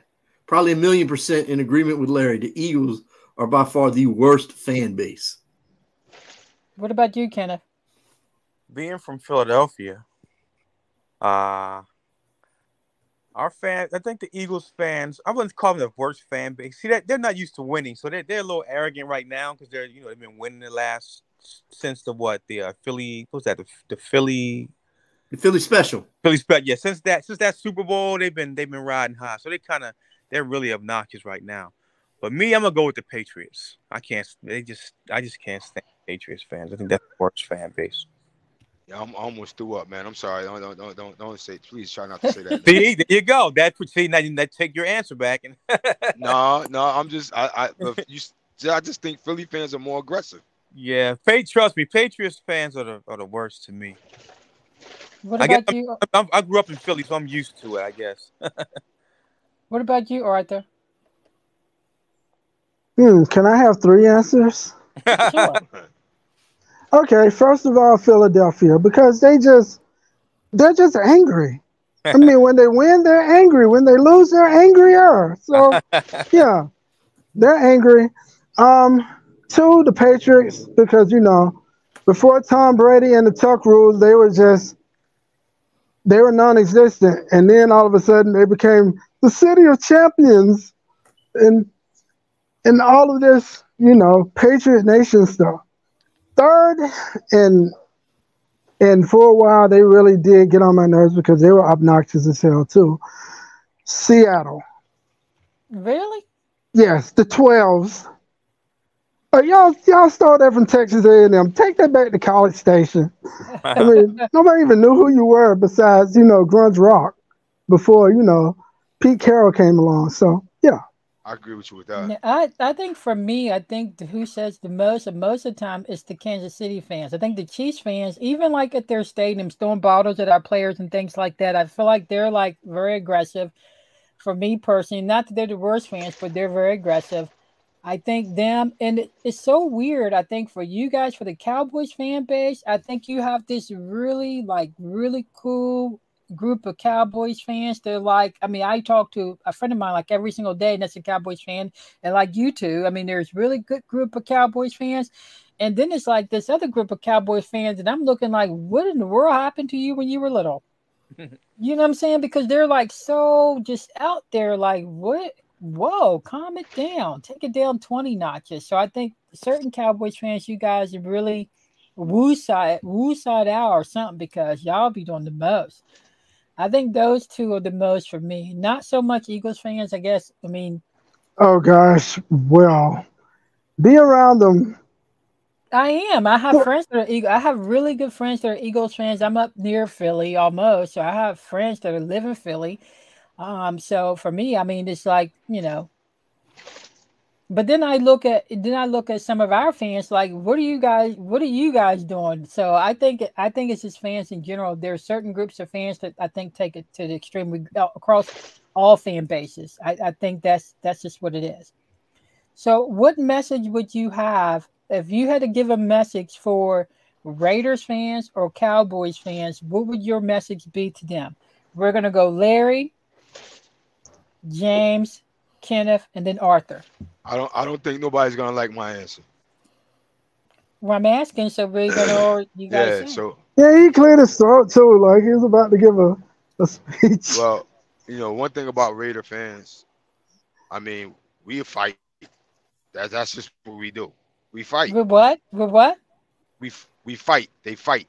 probably 1,000,000% in agreement with Larry. The Eagles are by far the worst fan base. What about you, Kenneth? Being from Philadelphia, uh, our fans, I think the Eagles fans, I wouldn't call them the worst fan base. See that they're not used to winning, so they're a little arrogant right now because they've been winning the last since the Philly, what was that the Philly The Philly special. yeah, since that Super Bowl they've been riding high, so they're really obnoxious right now. But me, I'm gonna go with the Patriots. I just can't stand Patriots fans. I think that's the worst fan base. yeah, I almost threw up, man. I'm sorry. Don't say. Please try not to say that name. See, there you go. Now take your answer back and No, no. I'm just. But I just think Philly fans are more aggressive. yeah, trust me, Patriots fans are the worst to me. What I guess about you? I grew up in Philly, so I'm used to it. I guess. What about you, Arthur? Can I have three answers? Sure. Okay, first of all, Philadelphia, because they're just angry. I mean, when they win, they're angry. When they lose, they're angrier. So yeah, they're angry. Um, Two, the Patriots, because before Tom Brady and the Tuck rules, they were non-existent, and then all of a sudden they became the city of champions, and all of this, Patriot Nation stuff. Third, and for a while they really did get on my nerves because they were obnoxious as hell too. Seattle, Really? yes, the 12s. Y'all stole that from Texas A&M. Take that back to College Station. I mean, nobody even knew who you were besides grunge rock before Pete Carroll came along. So yeah. I agree with you with that. No, I think for me, I think who says the most, and most of the time, it's the Kansas City fans. I think the Chiefs fans, even like at their stadiums, throwing bottles at our players and things like that, I feel like they're like very aggressive. For me personally, not that they're the worst fans, but they're very aggressive. I think them, and it's so weird. I think for you guys, for the Cowboys fan base, I think you have this really cool group of Cowboys fans. They're like, I mean, I talk to a friend of mine like every single day, and that's a Cowboys fan. And like you two, I mean, there's really good group of Cowboys fans. And then it's like this other group of Cowboys fans, and I'm looking like, what in the world happened to you when you were little? You know what I'm saying? Because they're like so just out there, like, what? Whoa, calm it down. Take it down 20 notches. So I think certain Cowboys fans, you guys are really woo side out or something because y'all be doing the most. I think those two are the most for me. Not so much Eagles fans, I guess. I mean, Oh gosh, well, be around them. I am. I have friends that are Eagles. I have really good friends that are Eagles fans. I'm up near Philly almost, so I have friends that are live in Philly. So for me, I mean, it's like, but then I look at some of our fans like, what are you guys doing? So I think it's just fans in general. There are certain groups of fans that I think take it to the extreme across all fan bases. I think that's just what it is. So what message would you have if you had to give a message for Raiders fans or Cowboys fans? What would your message be to them? We're gonna go Larry, James, Kenneth, and then Arthur. I don't think nobody's gonna like my answer. Well, I'm asking, so we're gonna you guys. Yeah. So Yeah, he cleared his throat too, like he was about to give a speech. well, one thing about Raider fans, I mean, we fight. That's just what we do. We fight. With what? With what? We fight. They fight.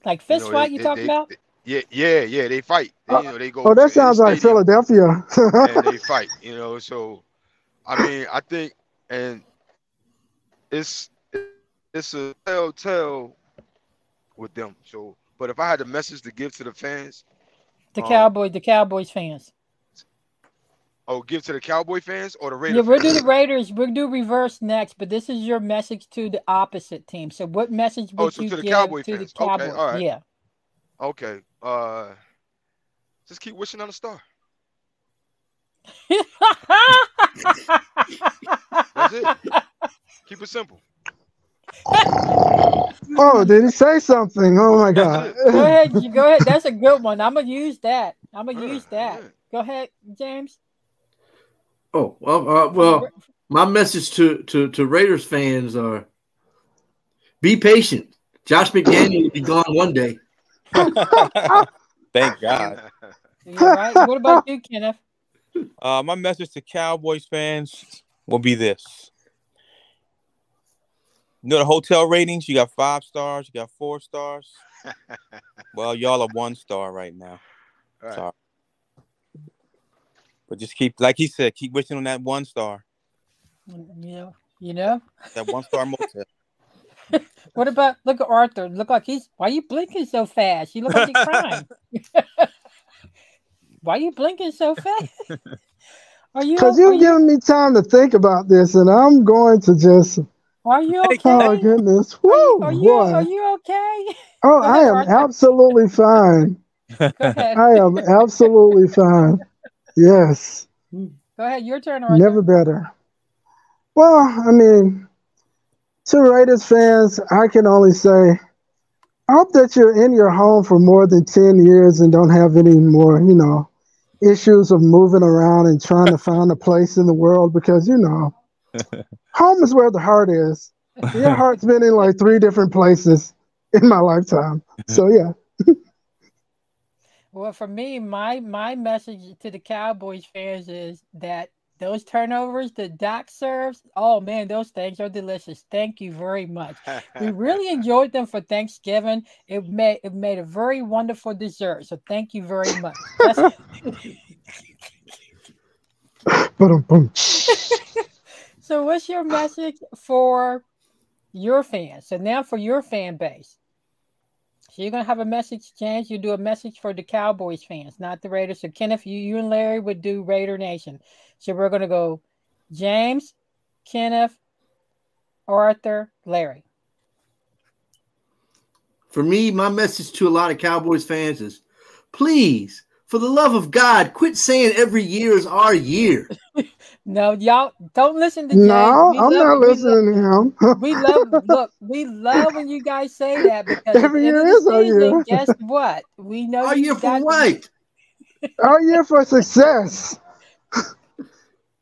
Like fist fight? You talking about? Yeah. They fight. They go. Oh, that to any sounds like stadium Philadelphia. and they fight. So I mean, I think, and it's a telltale with them. So, but if I had a message to give to the fans, The Cowboys fans. give to the Cowboy fans or the Yeah, Raider we'll fans? do the Raiders. We'll do reverse next, but this is your message to the opposite team. So, what message would So you to the give Cowboy to the fans. Okay, Cowboys? all right. Yeah. Okay. Just keep wishing on a star. That's it. Keep it simple. Oh, did he say something? Oh my God. Go ahead. Go ahead. That's a good one. I'm gonna use that. Yeah. Go ahead, James. Oh, well, my message to Raiders fans are be patient. Josh McDaniel will be gone one day. Thank God. You're right. What about you, Kenneth? My message to Cowboys fans will be this. The hotel ratings, you got 5 stars, you got 4 stars. Well, y'all are 1 star right now. All right. Sorry. But just keep, like he said, keep wishing on that 1 star. That 1 star motel. What about, look at Arthur. Look like why are you blinking so fast? You look like you're crying. Why are you blinking so fast? Because you've given me time to think about this, and I'm going to just. Are you okay? Oh goodness! Woo, are boy. you okay? Oh, ahead, I am Arthur. Absolutely fine. Go ahead. I am absolutely fine. Yes. Go ahead. Your turn, Arthur. Never better. Well, I mean, to Raiders fans, I can only say, I hope that you're in your home for more than 10 years and don't have any more, issues of moving around and trying to find a place in the world because, home is where the heart is. Your heart's been in like 3 different places in my lifetime. So, yeah. Well, for me, my message to the Cowboys fans is that those turnovers that Doc serves, oh man, those things are delicious. Thank you very much. We really enjoyed them for Thanksgiving. It made a very wonderful dessert. So thank you very much. So what's your message for your fans? So now for your fan base. So you're going to have a message, James. You do a message for the Cowboys fans, not the Raiders. So Kenneth, you and Larry would do Raider Nation. So we're going to go James, Kenneth, Arthur, Larry. For me, my message to a lot of Cowboys fans is, please, for the love of God, quit saying every year is our year. No, y'all don't listen to James. No, I'm not listening to him. We love when you guys say that because every year is our year. Guess what? We know our year for what? Our year for success.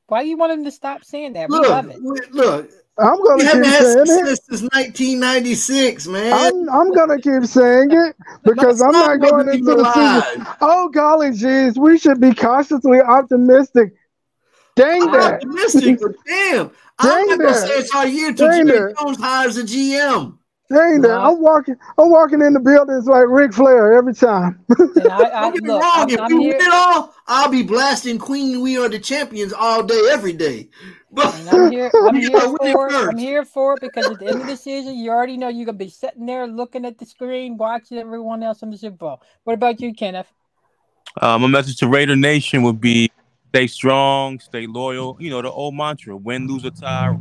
Why do you want him to stop saying that? We love it. Look. I'm going to keep saying it. Since 1996, man. I'm going to keep saying it because I'm not going into the season. Oh, golly, geez. We should be cautiously optimistic. Dang I'm that. optimistic, but damn, I'm Dang not gonna say that. it's our year till Dang Jerry that. Jones hires a GM. Dang that. No. I'm walking in the buildings like Ric Flair every time. And I Don't get me look, wrong. If I'm we win here, it all, I'll be blasting Queen We Are the Champions all day, every day. But and I'm here. I'm we here gotta win it for it. I'm first. here for it because at the end of the season, you already know you're gonna be sitting there looking at the screen, watching everyone else in the Super Bowl. What about you, Kenneth? My message to Raider Nation would be: stay strong, stay loyal. You know the old mantra: win, lose, or tie.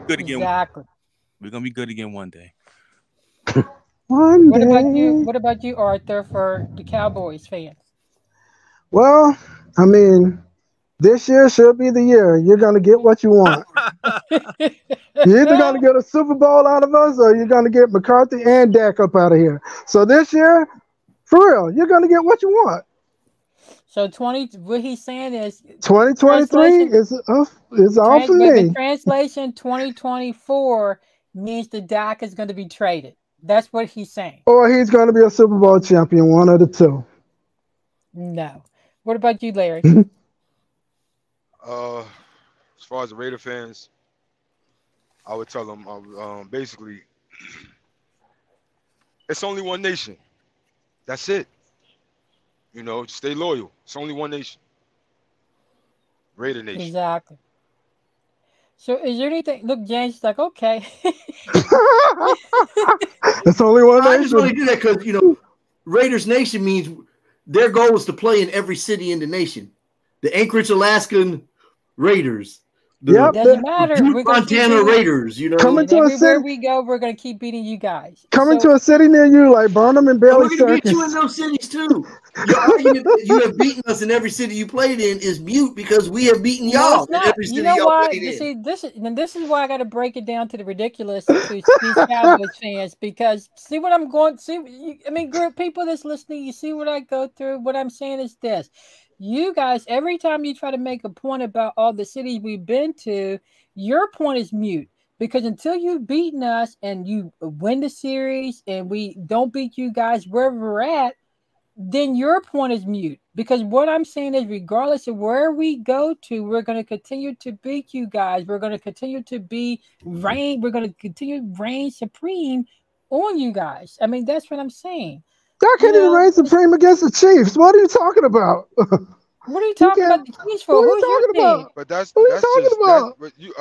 Good again. Exactly. We're gonna be good again one day. One What about you? day. What about you, Arthur, for the Cowboys fans? Well, I mean, this year should be the year. You're gonna get what you want. You're either gonna get a Super Bowl out of us, or you're gonna get McCarthy and Dak up out of here. So this year, for real, you're gonna get what you want. So 20. What he's saying is 2023 translation. is all for But me. translation 2024 means the Dak is going to be traded. That's what he's saying. Or he's gonna be a Super Bowl champion, one of the two. No. What about you, Larry? As far as the Raider fans, I would tell them basically it's only one nation. That's it. You know, just stay loyal. It's only one nation. Raider Nation. Exactly. So is there anything? Look, James is like, okay. It's only one I just nation. only do that because Raiders Nation means their goal is to play in every city in the nation. The Anchorage, Alaskan Raiders. The Yep. Doesn't matter. Butte, We're going to keep Montana beating. Raiders. Coming And to a everywhere city, we go, we're going to keep beating you guys. coming So to a city near you, like Burnham and And Bailey we're going to beat you in Circus. those cities too. Your argument that you have beaten us in every city you played in is mute because we have beaten no, y'all it's in not. every You city know y'all why? played You in. see, this is why I got to break it down to the ridiculous to these Cowboys fans because see what I'm going. I mean, group people that's listening, you see what I go through. What I'm saying is this: you guys, every time you try to make a point about all the cities we've been to, your point is mute. Because until you've beaten us and you win the series and we don't beat you guys wherever we're at, then your point is mute. Because what I'm saying is, regardless of where we go to, we're going to continue to beat you guys. We're going to continue to reign. We're going to continue to reign supreme on you guys. I mean, that's what I'm saying. Y'all You can't even know, reign supreme against the Chiefs. What are you talking about? what are you You talking can't. about the Chiefs What for? are you Who's your talking team? about? But What are you that's talking just that. about? But you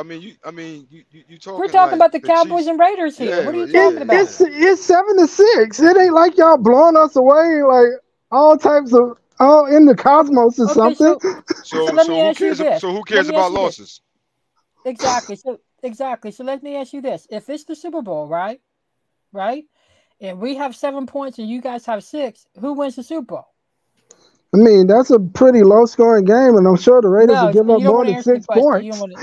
We're talking talking like about the the Cowboys Chiefs. and Raiders here. Yeah, What are you yeah, talking about? yeah. It's 7-6. It ain't like y'all blowing us away like all types of all in the Okay, cosmos or okay. something. So So let me so who ask you cares? this. So who Let cares me ask about you this. losses? Exactly. So let me ask you this: if it's the Super Bowl, right? Right? And we have 7 points and you guys have 6, who wins the Super Bowl? I mean, that's a pretty low scoring game, and I'm sure the Raiders will No, give so up you don't more want to than answer the six question. You don't points. want to.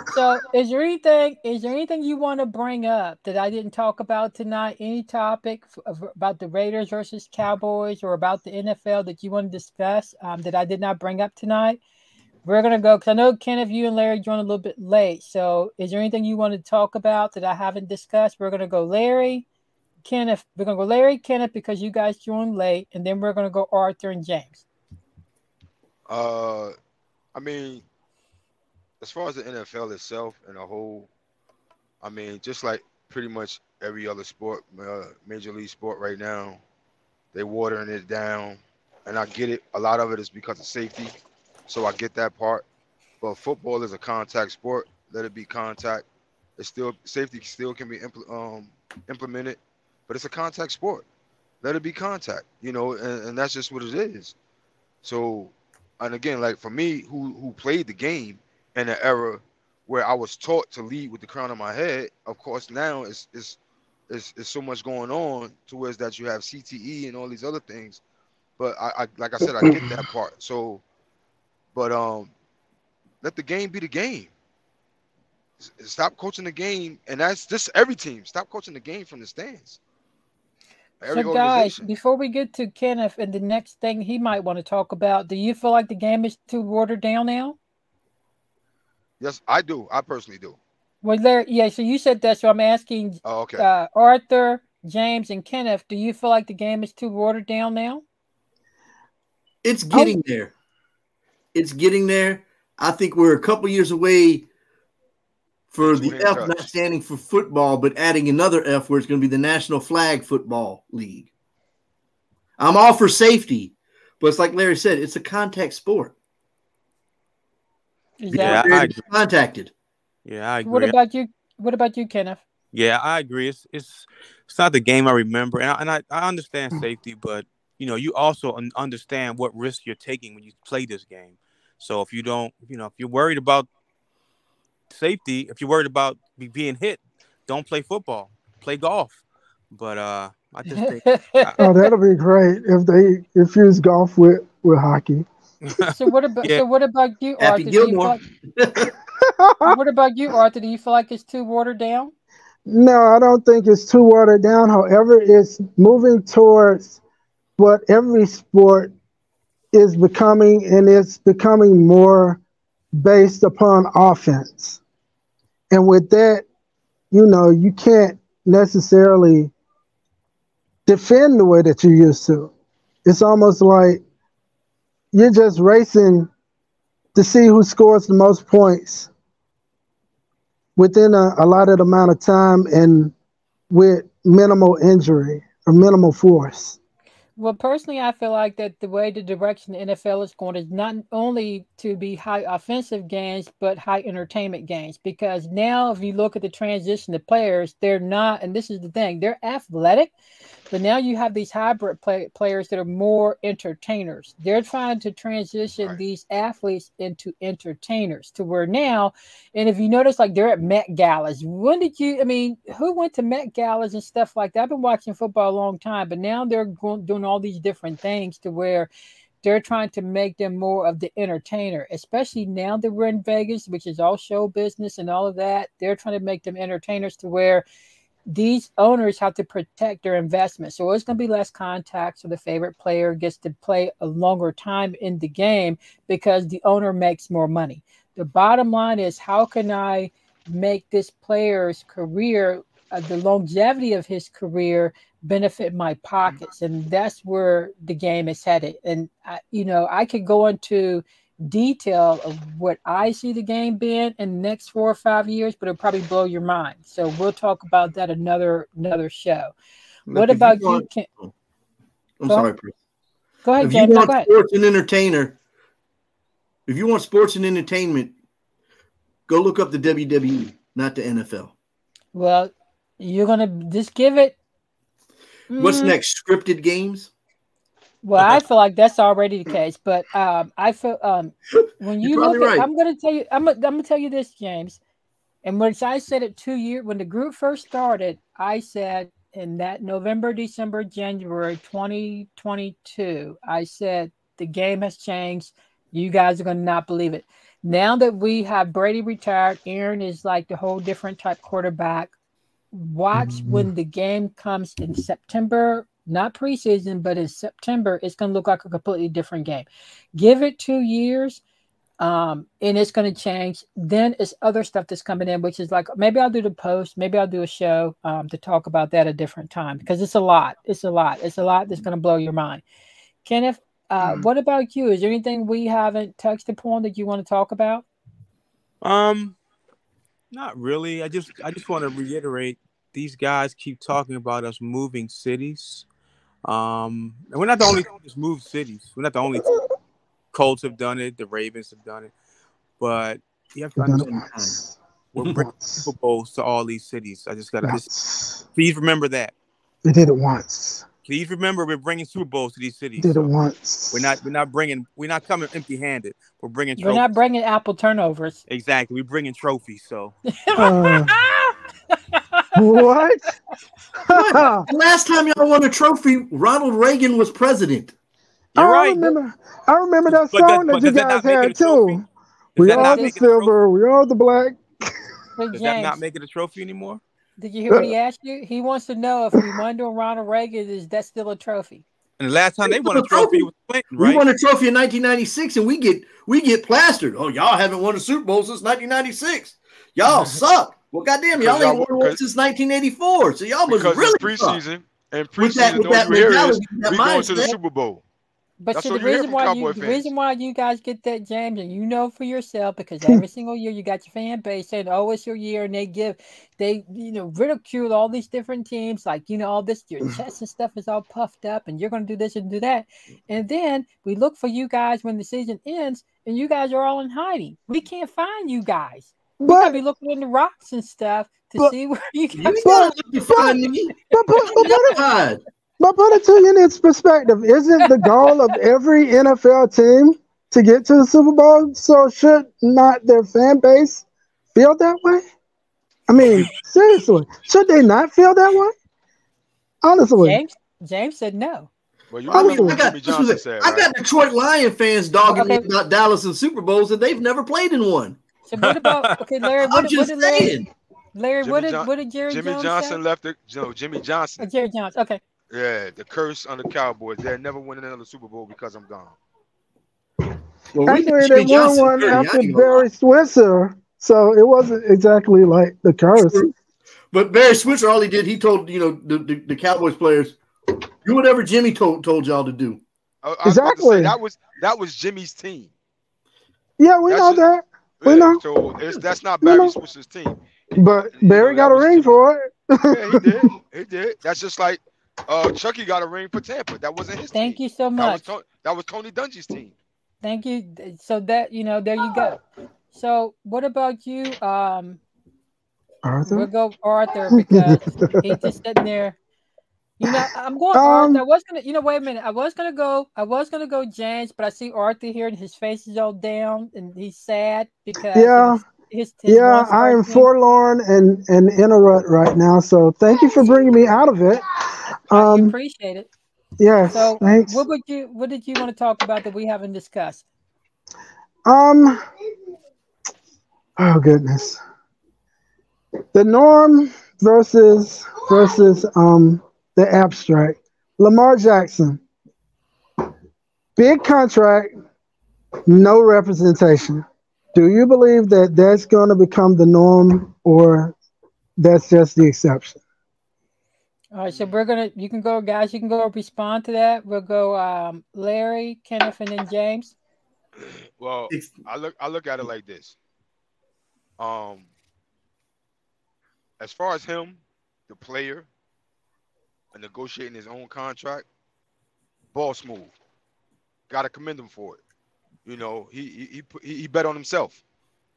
So is there anything you want to bring up that I didn't talk about tonight? Any topic about the Raiders versus Cowboys or about the NFL that you want to discuss that I did not bring up tonight? We're going to go, because I know, Kenneth, you and Larry joined a little bit late. So is there anything you want to talk about that I haven't discussed? We're going to go Larry, Kenneth. We're going to go Larry, Kenneth, because you guys joined late. And then we're going to go Arthur and James. Uh, I mean, as far as the NFL itself and a whole, I mean, just like pretty much every other sport, major league sport right now, they watering it down, and I get it. A lot of it is because of safety, so I get that part. But football is a contact sport. Let it be contact. It's still safety still can be implemented, but it's a contact sport. Let it be contact, and that's just what it is. So, and again, like for me, who played the game in an era where I was taught to lead with the crown of my head, of course now it's so much going on to where that you have CTE and all these other things. But I like I said, I get that part. So, but let the game be the game. Stop coaching the game, and that's just every team. Stop coaching the game from the stands. So, Every guys, organization. before we get to Kenneth and the next thing he might want to talk about, do you feel like the game is too watered down now? Yes, I do. I personally do. Well, Larry, yeah, so you said that, so I'm asking Oh, okay. Arthur, James, and Kenneth, do you feel like the game is too watered down now? It's getting there. it's getting there. I think we're a couple years away for the F not standing for football, but adding another F where it's going to be the National Flag Football League. I'm all for safety, but it's like Larry said, it's a contact sport. Yeah, I agree. Contacted. Yeah, I agree. What about you, Kenneth? Yeah, I agree. It's not the game I remember, and I understand safety, but you also understand what risk you're taking when you play this game. So if you don't, if you're worried about safety, if you're worried about being hit, don't play football. Play golf. But I just think that'll be great if they infuse golf with hockey. So what about you, Happy Arthur? Gilmore. What about you, Arthur? Do you feel like it's too watered down? No, I don't think it's too watered down. However, it's moving towards what every sport is becoming, and it's becoming more based upon offense. And with that, you can't necessarily defend the way that you used to. It's almost like you're just racing to see who scores the most points within a allotted amount of time and with minimal injury or minimal force. Well, personally, I feel like that the way the direction the NFL is going is not only to be high offensive gains, but high entertainment gains. Because now, if you look at the transition of players, they're not, and this is the thing, they're athletic, but now you have these hybrid players that are more entertainers. They're trying to transition these athletes into entertainers to where now, and if you notice, like they're at Met Galas. Who went to Met Galas and stuff like that? I've been watching football a long time, but now they're doing all these different things to where they're trying to make them more of the entertainer, especially now that we're in Vegas, which is all show business and all of that. They're trying to make them entertainers to where these owners have to protect their investment. So it's going to be less contact. So the favorite player gets to play a longer time in the game because the owner makes more money. The bottom line is, how can I make this player's career, the longevity of his career, benefit my pockets? And that's where the game is headed. And I could go into detail of what I see the game being in the next 4 or 5 years, but it'll probably blow your mind. So we'll talk about that another show. Look, what about you? I'm sorry, Pris. Go ahead, if James. You want sports and entertainer, if you want sports and entertainment, go look up the WWE, not the NFL. Well, you're gonna just give it. What's next? Scripted games? Well, I feel like that's already the case, but I feel when you look at, I'm going to tell you, I'm going to tell you this, James. And when I said it 2 years, when the group first started, I said in that November, December, January 2022, I said the game has changed. You guys are going to not believe it. Now that we have Brady retired, Aaron is like the whole different type quarterback. Watch when the game comes in September. Not preseason, but in September, it's going to look like a completely different game. Give it 2 years, and it's going to change. Then it's other stuff that's coming in, which is like, maybe I'll do the post, maybe I'll do a show to talk about that at a different time, because it's a lot. It's a lot that's going to blow your mind. Kenneth, what about you? Is there anything we haven't touched upon that you want to talk about? Not really. I just want to reiterate, these guys keep talking about us moving cities. And we're not the only team that's moved cities. We're not the only team. Colts have done it. The Ravens have done it. But you have to understand, we're bringing Super Bowls to all these cities. I just got to please remember that. They did it once. Please remember, we're bringing Super Bowls to these cities. Did it once. We're not coming empty-handed. We're bringing trophies. We're not bringing apple turnovers. Exactly. We're bringing trophies. So. What? Last time y'all won a trophy, Ronald Reagan was president. You're right. I remember that song that you guys had too. We are the silver, we are the black. Does that not make it a trophy anymore? Did you hear what he asked you? He wants to know if we won to Ronald Reagan, is that still a trophy? And the last time they won a trophy was Clinton, right? We won a trophy in 1996, and we get plastered. Oh, y'all haven't won a Super Bowl since 1996. Y'all suck. Well, goddamn, y'all ain't won one since 1984. So y'all was really preseason. And preseason, we going to the Super Bowl. But That's see, all you hear from Cowboy the fans. reason why you guys get that, James, and you know for yourself, because every single year you got your fan base saying, "Oh, it's your year," and they ridicule all these different teams, like all this, your chest and stuff is all puffed up, and you're going to do this and do that, and then we look for you guys when the season ends, and you guys are all in hiding. We can't find you guys. We got to But be looking in the rocks and stuff to but see where you You guys ain't are. gotta look to find me. but I but put never it hide. but put it to you in its perspective. Isn't the goal of every NFL team to get to the Super Bowl? So should not their fan base feel that way? I Well, you mean, seriously, should they not feel that way? Honestly, James said no. well, you I mean, remember honestly. what Jimmy Johnson said, I right? got Detroit Lion fans dogging me Okay, about Dallas and Super Bowls, and they've never played in one. so what about Larry? I'm What just did Larry? saying. Larry, Jimmy John what did Jerry Jimmy Jones say? Johnson left it. No, Jimmy Johnson. Jerry Jones. Okay. Yeah, the curse on the Cowboys. They'll never win another Super Bowl because I'm gone. Well, we did Actually, they Jimmy won Johnson one dirty. I after ain't gonna lie. Barry Switzer, so it wasn't exactly like the curse. True. But Barry Switzer, all he did, he told the Cowboys players, do whatever Jimmy told y'all to do. I was about to say Exactly. that was Jimmy's team. Yeah, we That's know just that. We yeah. know. So that's not We Barry know. Switzer's team. But Barry That got a was ring Jimmy. for it. Yeah, he did. He did. That's just like Chucky got a ring for Tampa. That wasn't his Thank team. you so That was much. that was Tony Dungy's team. Thank you. So that there you go. So what about you? We'll Arthur? go Arthur because he's just sitting there. I'm going Arthur. I um, was gonna, wait a minute. I was gonna go James, but I see Arthur here and his face is all down and he's sad because of yeah, his yeah, one I star am team. forlorn and in a rut right now. So thank you for bringing me out of it. You Um, appreciate it. yes, So thanks. what did you want to talk about that we haven't discussed? Um, oh goodness, the norm versus the abstract. Lamar Jackson, big contract, no representation. Do you believe that that's going to become the norm, or that's just the exception? All right, so you can go, guys. You can go respond to that. We'll go Larry, Kenneth, and then James. Well, I look at it like this. Um, as far as him, the player, and negotiating his own contract, ball smooth. Got to commend him for it. He bet on himself.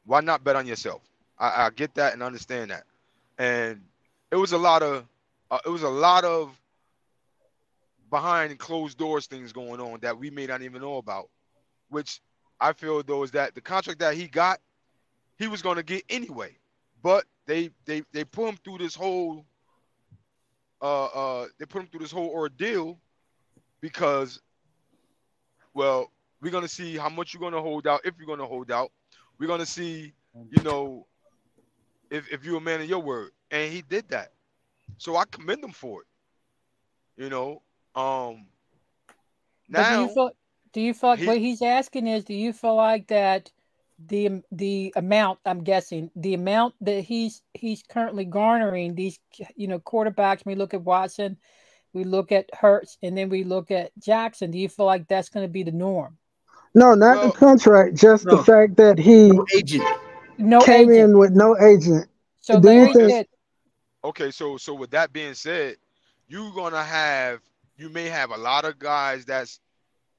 Why not bet on yourself? I get that and understand that. And it was a lot of behind closed doors things going on that we may not even know about. Which I feel though is that the contract that he got, he was going to get anyway. But they put him through this whole ordeal because, well, we're gonna see how much you're gonna hold out, if you're gonna hold out. We're gonna see, if you're a man of your word. And he did that. So I commend him for it. You know. But Now do you feel like he what he's asking is, do you feel like that the amount, I'm guessing, the amount that he's currently garnering, these quarterbacks, we look at Watson, we look at Hurts, and then we look at Jackson, do you feel like that's going to be the norm? No, not the well, contract, just the No, fact that he no agent. No came agent. in with no agent. So Do you Larry think? said, okay, so with that being said, you may have a lot of guys that's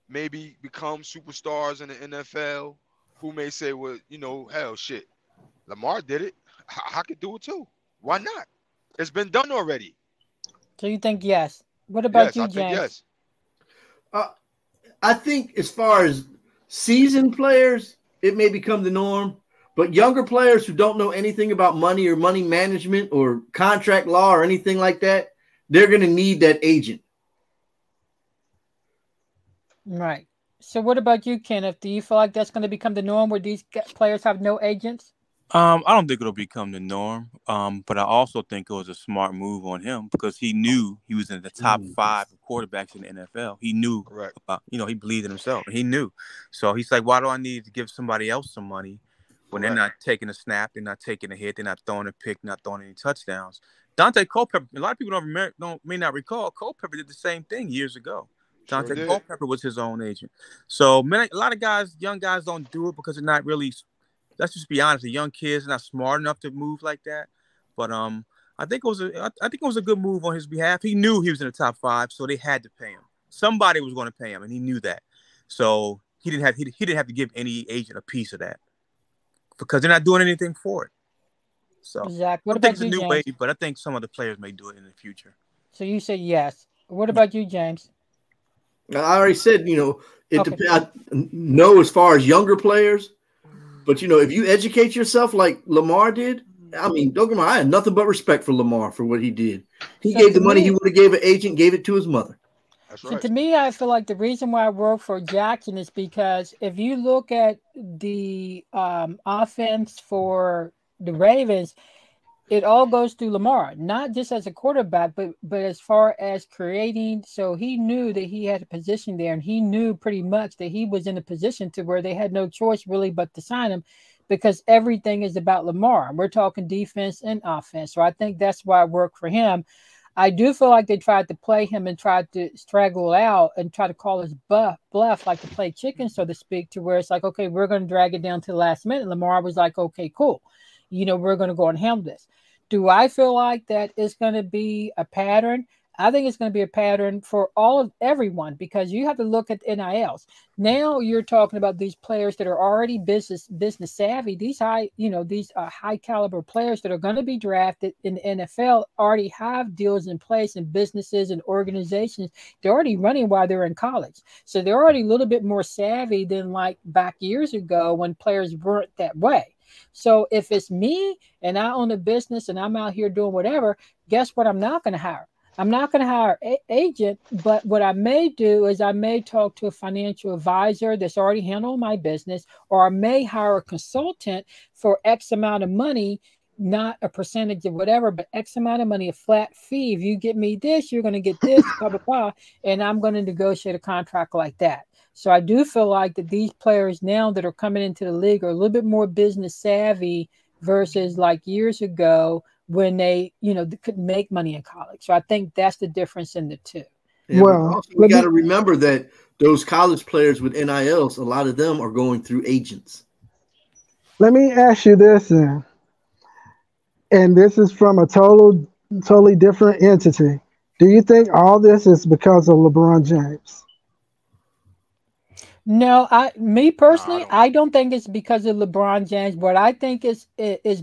maybe become superstars in the NFL who may say, well, hell shit, Lamar did it. I could do it too. Why not? It's been done already. so you think yes. What about Yes, you, I think James? yes. Uh, I think as far as seasoned players, it may become the norm. But younger players who don't know anything about money or money management or contract law or anything like that, they're going to need that agent. Right. So what about you, Kenneth? Do you feel like that's going to become the norm where these players have no agents? I don't think it'll become the norm. But I also think it was a smart move on him because he knew he was in the top 5 of quarterbacks in the NFL. He knew Correct. about, he believed in himself. He knew. So he's like, why do I need to give somebody else some money when they're Correct. not taking a snap, they're not taking a hit, they're not throwing a pick, not throwing any touchdowns? Dante Culpepper, a lot of people may not recall, Culpepper did the same thing years ago. Sure Dante did. Culpepper was his own agent. So man, a lot of guys, young guys, don't do it because they're not really. Let's just be honest. The young kids are not smart enough to move like that. But I think it was a good move on his behalf. He knew he was in the top 5, so they had to pay him. Somebody was going to pay him, and he knew that. So he didn't have to give any agent a piece of that because they're not doing anything for it. So Zach, I what don't think about it's a you, new way, James? but I think some of the players may do it in the future. So you said yes. What Yeah. about you, James? I already said, it Okay. depends. I know as far as younger players, but if you educate yourself like Lamar did, I mean, don't get me wrong, I had nothing but respect for Lamar for what he did. He So gave to the money he me, would have gave an agent, gave it to his mother. That's so right. to me, I feel like the reason why I work for Jackson is because if you look at the offense for the Ravens, it all goes through Lamar, not just as a quarterback, but as far as creating. So he knew that he had a position there, and he knew pretty much that he was in a position to where they had no choice really but to sign him, because everything is about Lamar. We're talking defense and offense, so I think that's why it worked for him. I do feel like they tried to play him and tried to straggle out and try to call his bluff, like to play chicken, so to speak, to where it's like, okay, we're going to drag it down to the last minute. Lamar was like, okay, cool. We're going to go and handle this. Do I feel like that is going to be a pattern? I think it's going to be a pattern for all of everyone, because you have to look at NILs. Now you're talking about these players that are already business savvy. These high caliber players that are going to be drafted in the NFL already have deals in place, and businesses and organizations. They're already running while they're in college, so they're already a little bit more savvy than like back years ago when players weren't that way. So if it's me and I own a business and I'm out here doing whatever, guess what? I'm not going to hire. I'm not going to hire an agent, but what I may do is I may talk to a financial advisor that's already handling my business, or I may hire a consultant for X amount of money, not a percentage of whatever, but X amount of money, a flat fee. If you get me this, you're going to get this, blah, blah, blah. And I'm going to negotiate a contract like that. So I do feel like that these players now that are coming into the league are a little bit more business savvy versus like years ago when they couldn't make money in college. So I think that's the difference in the two. Yeah, but Well, also we let got me to remember that those college players with NILs, a lot of them are going through agents. let me ask you this then, and this is from a totally different entity. Do you think all this is because of LeBron James? No, me Nah, I personally, don't. I don't think it's because of LeBron James. What I think is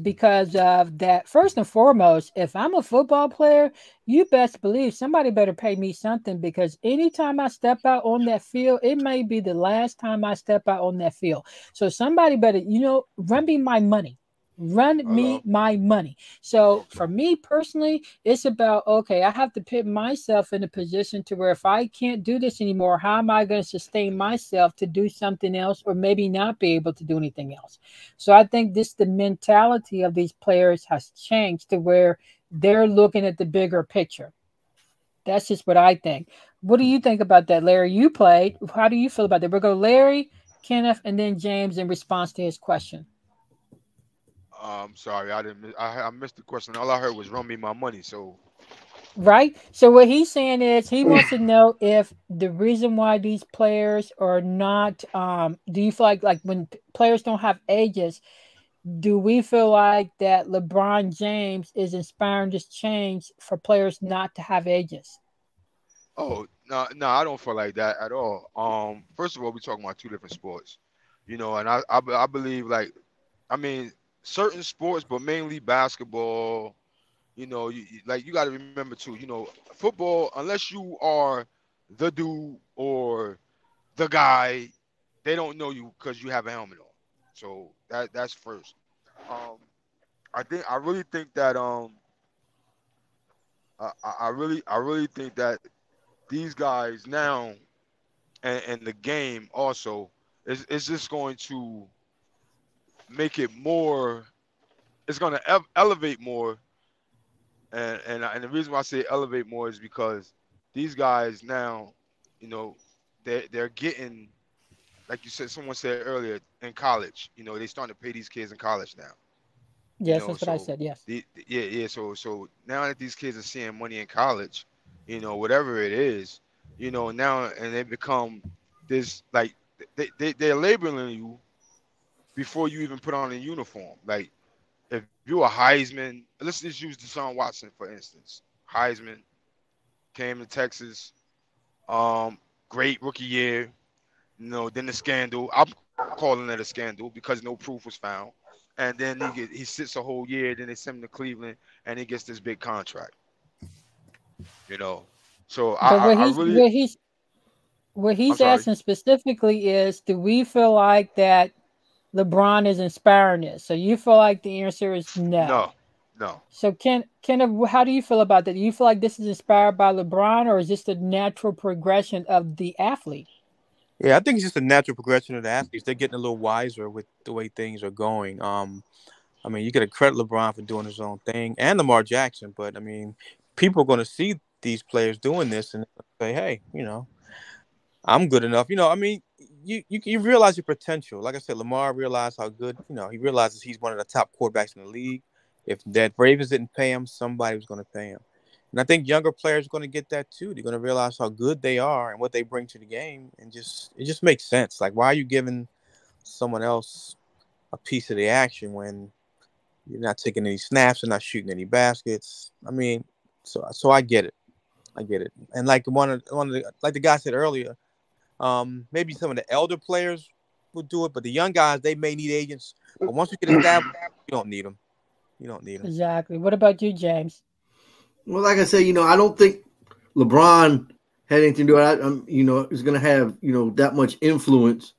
because of that. First and foremost, if I'm a football player, you best believe somebody better pay me something, because anytime I step out on that field, it may be the last time I step out on that field. So somebody better, run me my money. Run me Hello. my money. So for me personally, it's about, okay, I have to put myself in a position to where if I can't do this anymore, how am I going to sustain myself to do something else, or maybe not be able to do anything else? So I think the mentality of these players has changed to where they're looking at the bigger picture. That's just what I think. What do you think about that, Larry? You played. How do you feel about that? We'll go Larry, Kenneth, and then James in response to his question. Sorry, I didn't. I missed the question. All I heard was "run me my money." So, Right? So what he's saying is he wants to know if the reason why these players are not do you feel like when players don't have agents, do we feel like that LeBron James is inspiring this change for players not to have agents? oh no, no, I don't feel like that at all. First of all, we're talking about two different sports, and I believe like, I mean, certain sports, but mainly basketball. Like you got to remember too. Football, unless you are the dude or the guy, they don't know you because you have a helmet on. So that's first. Um, I really think that I really think that these guys now and the game also is just going to make it more. It's going to elevate more, and the reason why I say elevate more is because these guys now, you know, they're getting, like you said, someone said earlier, in college. They starting to pay these kids in college now. Yes, that's what I So said. Yes. yeah. So now that these kids are seeing money in college, whatever it is, now and they become this like they're labeling you before you even put on a uniform. Like if you're a Heisman, let's just use Deshaun Watson for instance. Heisman came to Texas, great rookie year. Then the scandal. I'm calling it a scandal because no proof was found. And then he sits a whole year. Then they send him to Cleveland, and he gets this big contract. So But I really, what I'm he's sorry. asking specifically is, do we feel like that LeBron is inspiring this? So you feel like the answer is no. No, no. So Kenneth, how do you feel about that? Do you feel like this is inspired by LeBron, or is this the natural progression of the athlete? Yeah, I think it's just a natural progression of the athletes. They're getting a little wiser with the way things are going. I mean, you got to credit LeBron for doing his own thing and Lamar Jackson, but I mean, people are going to see these players doing this and say, "Hey, I'm good enough." I mean, you realize your potential. Like I said, Lamar realized how good. He realizes he's one of the top quarterbacks in the league. If that Ravens didn't pay him, somebody was going to pay him. And I think younger players are going to get that too. They're going to realize how good they are and what they bring to the game, and it just makes sense. Like, why are you giving someone else a piece of the action when you're not taking any snaps and not shooting any baskets? I mean, so I get it. I get it. And like like the guy said earlier, maybe some of the elder players will do it, but the young guys, they may need agents. But once you get established, you don't need them. You don't need them. Exactly. What about you, James? Well, like I say, I don't think LeBron had anything to do with it. Is going to have, that much influence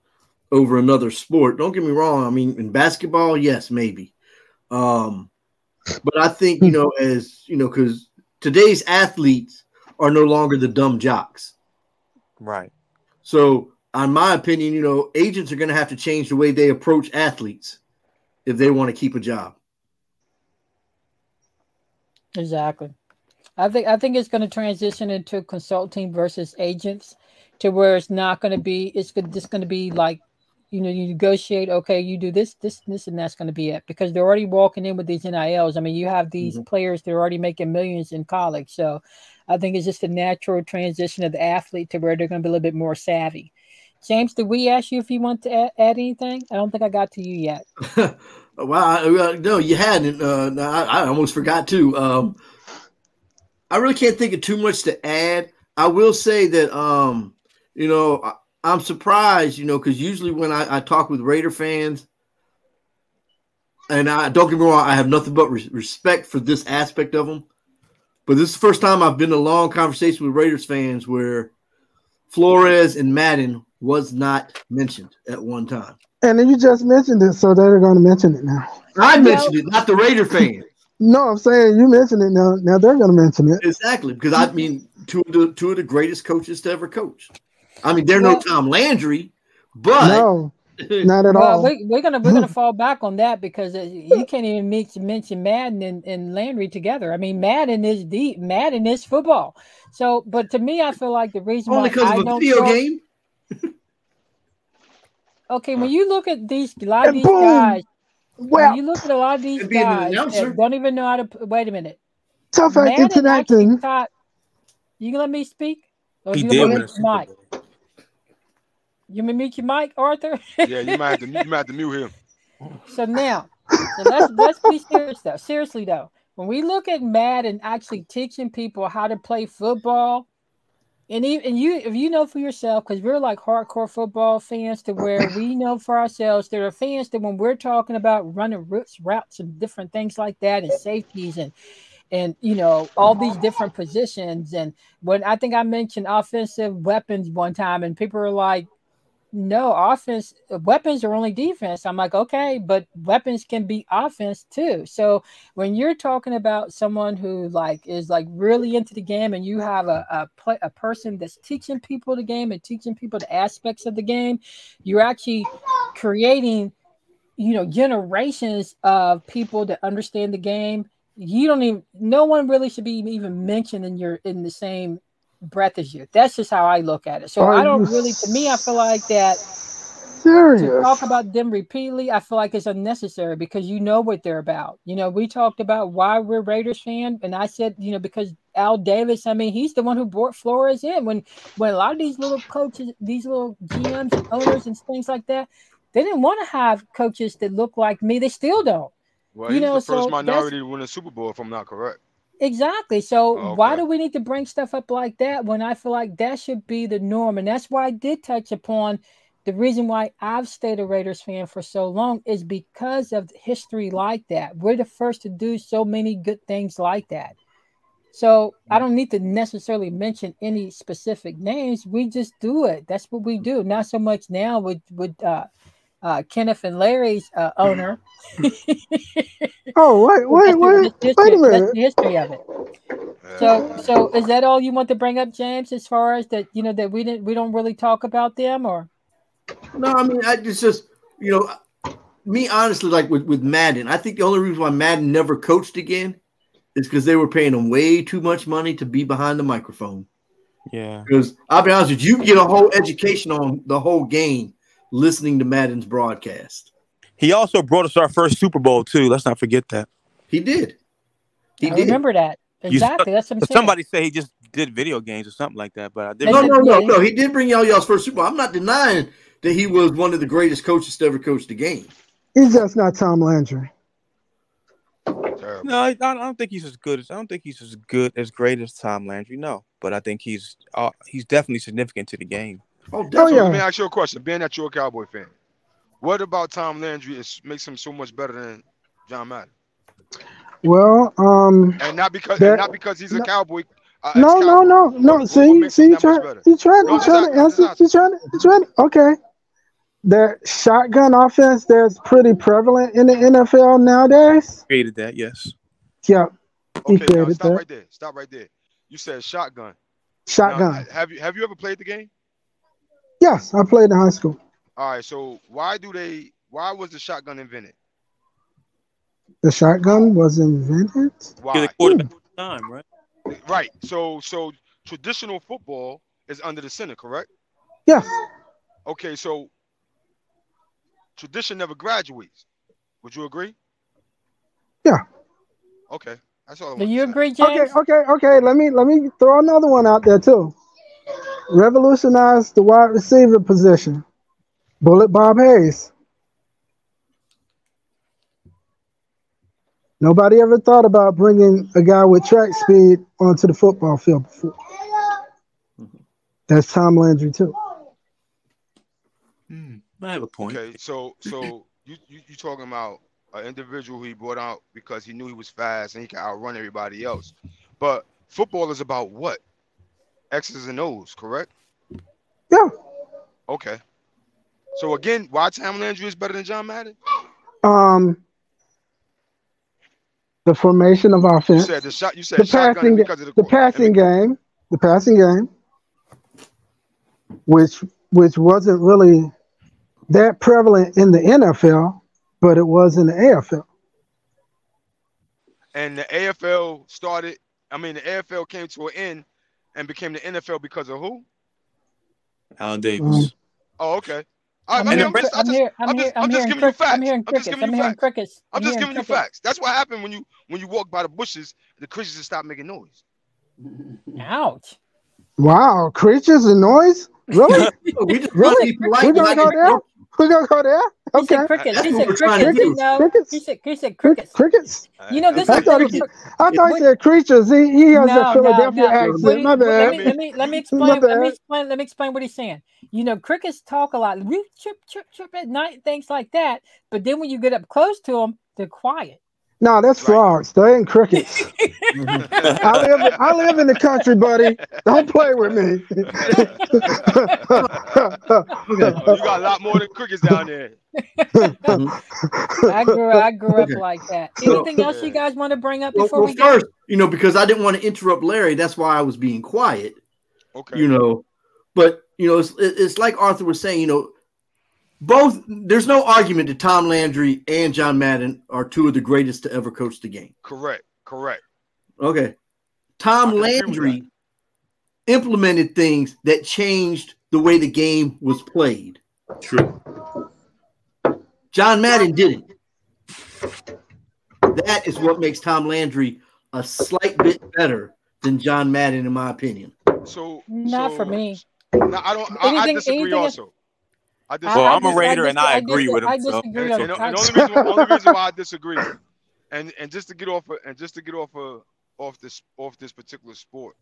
over another sport. Don't get me wrong. I mean, in basketball, yes, maybe. But I think, because today's athletes are no longer the dumb jocks. Right. So, in my opinion, agents are going to have to change the way they approach athletes if they want to keep a job. Exactly. I think it's going to transition into consulting versus agents, to where it's not going to be. It's just going to be like, you negotiate. Okay, you do this, and that's going to be it, because they're already walking in with these NILs. I mean, you have these players; they're already making millions in college. So, I think it's just a natural transition of the athlete to where they're going to be a little bit more savvy. James, did we ask you if you want to add anything? I don't think I got to you yet. Wow, no, you hadn't. I almost forgot to. I really can't think of too much to add. I will say that, I'm surprised, because usually when I talk with Raider fans, and I don't get me wrong, I have nothing but respect for this aspect of them. But this is the first time I've been in a long conversation with Raiders fans where Flores and Madden was not mentioned at one time. And then you just mentioned it, so they're going to mention it now. I mentioned it, not the Raider fans. No, I'm saying you mentioned it now. Now they're going to mention it. Exactly, because I mean, two of the greatest coaches to ever coach. I mean, they're no Tom Landry, but no, not at all. We're gonna fall back on that, because you can't even mention Madden and Landry together. I mean, Madden is deep. Madden is football. So, but to me, I feel like the reason only because of a video game. Okay, when you look at a lot of these guys. Well, you look at a lot of these guys that don't even know how to. Wait a minute. Tough connecting. You can let me speak? Or He you did mute win your mic? You may mute your mic, Arthur? Yeah, you might have to mute him. So let's be serious though. Seriously though, when we look at Madden actually teaching people how to play football. And if you know for yourself, because we're like hardcore football fans, to where we know for ourselves, there are fans that when we're talking about running routes and different things like that, and safeties and all these different positions. And when I think I mentioned offensive weapons one time, and people are like, no, weapons are only defense. I'm like, okay, but weapons can be offense too. So when you're talking about someone who is really into the game, and you have a person that's teaching people the game and teaching people the aspects of the game, you're actually creating, generations of people that understand the game. No one really should be even mentioned in the same breath as you. That's just how I look at it. So I don't really, to me, I feel like that serious? talk about them repeatedly, I feel like it's unnecessary because you know what they're about. We talked about why we're Raiders fan, and I said, because Al Davis, I mean, he's the one who brought Flores in. When a lot of these little coaches, these little GMs and owners and things like that, they didn't want to have coaches that look like me. They still don't. Well, he's the first so minority to win a Super Bowl, if I'm not correct. Exactly. So Oh, why okay. do we need to bring stuff up like that when I feel like that should be the norm? And that's why I did touch upon the reason why I've stayed a Raiders fan for so long is because of history like that. We're the first to do so many good things like that. So I don't need to necessarily mention any specific names. We just do it. That's what we do. Not so much now with Kenneth and Larry's owner. Oh, wait a minute. That's the history of it. So is that all you want to bring up, James? As far as that, that we don't really talk about them, or? No, I mean, it's just me honestly, like with Madden, I think the only reason why Madden never coached again is because they were paying him way too much money to be behind the microphone. Yeah. Because I'll be honest with you, you get a whole education on the whole game listening to Madden's broadcast. He also brought us our first Super Bowl too. Let's not forget that. He did. I remember that. Exactly. That's what I'm saying. Somebody say he just did video games or something like that, but I didn't. No. He did bring y'all's first Super Bowl. I'm not denying that he was one of the greatest coaches to ever coach the game. He's just not Tom Landry. No, I don't think he's as good as great as Tom Landry. No, but I think he's definitely significant to the game. Oh, definitely. Let me ask you a question. Being that you're a Cowboy fan, what about Tom Landry makes him so much better than John Madden? Well, and not because he's a Cowboy. No. See, he's trying to answer. Okay. The shotgun offense that's pretty prevalent in the NFL nowadays. Created that, yes. Yeah. Okay, stop right there. You said shotgun. Shotgun. Now, have you ever played the game? Yes, I played in high school. All right, so why was the shotgun invented? The shotgun was invented? Why? The quarterback time, right? Right. So traditional football is under the center, correct? Yes. Okay, so tradition never graduates. Would you agree? Yeah. Okay. That's all I want. Do you agree, James? Okay. Let me throw another one out there too. Revolutionized the wide receiver position. Bullet Bob Hayes. Nobody ever thought about bringing a guy with track speed onto the football field before. That's Tom Landry too. I have a point. Okay, so you talking about an individual who he brought out because he knew he was fast and he could outrun everybody else. But football is about what? X's and O's, correct? Yeah. Okay. So again, why Tom Landry is better than John Madden? The formation of offense. You said shotgun because of the passing game. The passing game. Which wasn't really that prevalent in the NFL, but it was in the AFL. And the AFL the AFL came to an end and became the NFL because of who? Alan Davis. Oh, okay. I'm hearing crickets. I'm just giving you facts. That's what happened when you walk by the bushes, the creatures just stop making noise. Ouch. Wow, creatures and noise? Really? Really? We're gonna go there? We're gonna go there? Okay. He said crickets. Crickets? You know, this I thought he said creatures. He has a Philadelphia accent. My bad. Let me explain what he's saying. You know, crickets talk a lot. We chirp at night, things like that. But then when you get up close to them, they're quiet. No, that's frogs. They ain't crickets. I live in the country, buddy. Don't play with me. You got a lot more than crickets down there. I grew up like that. Anything else you guys want to bring up before we first, because I didn't want to interrupt Larry, that's why I was being quiet. Okay. But it's like Arthur was saying, there's no argument that Tom Landry and John Madden are two of the greatest to ever coach the game. Correct. Okay. Tom Landry implemented things that changed the way the game was played. True. John Madden didn't. That is what makes Tom Landry a slight bit better than John Madden, in my opinion. Not for me. No, I don't. I disagree. Also, I disagree. Well, I'm a Raider, and I agree with him. I disagree. And the only reason why I disagree, and just to get off this particular sport,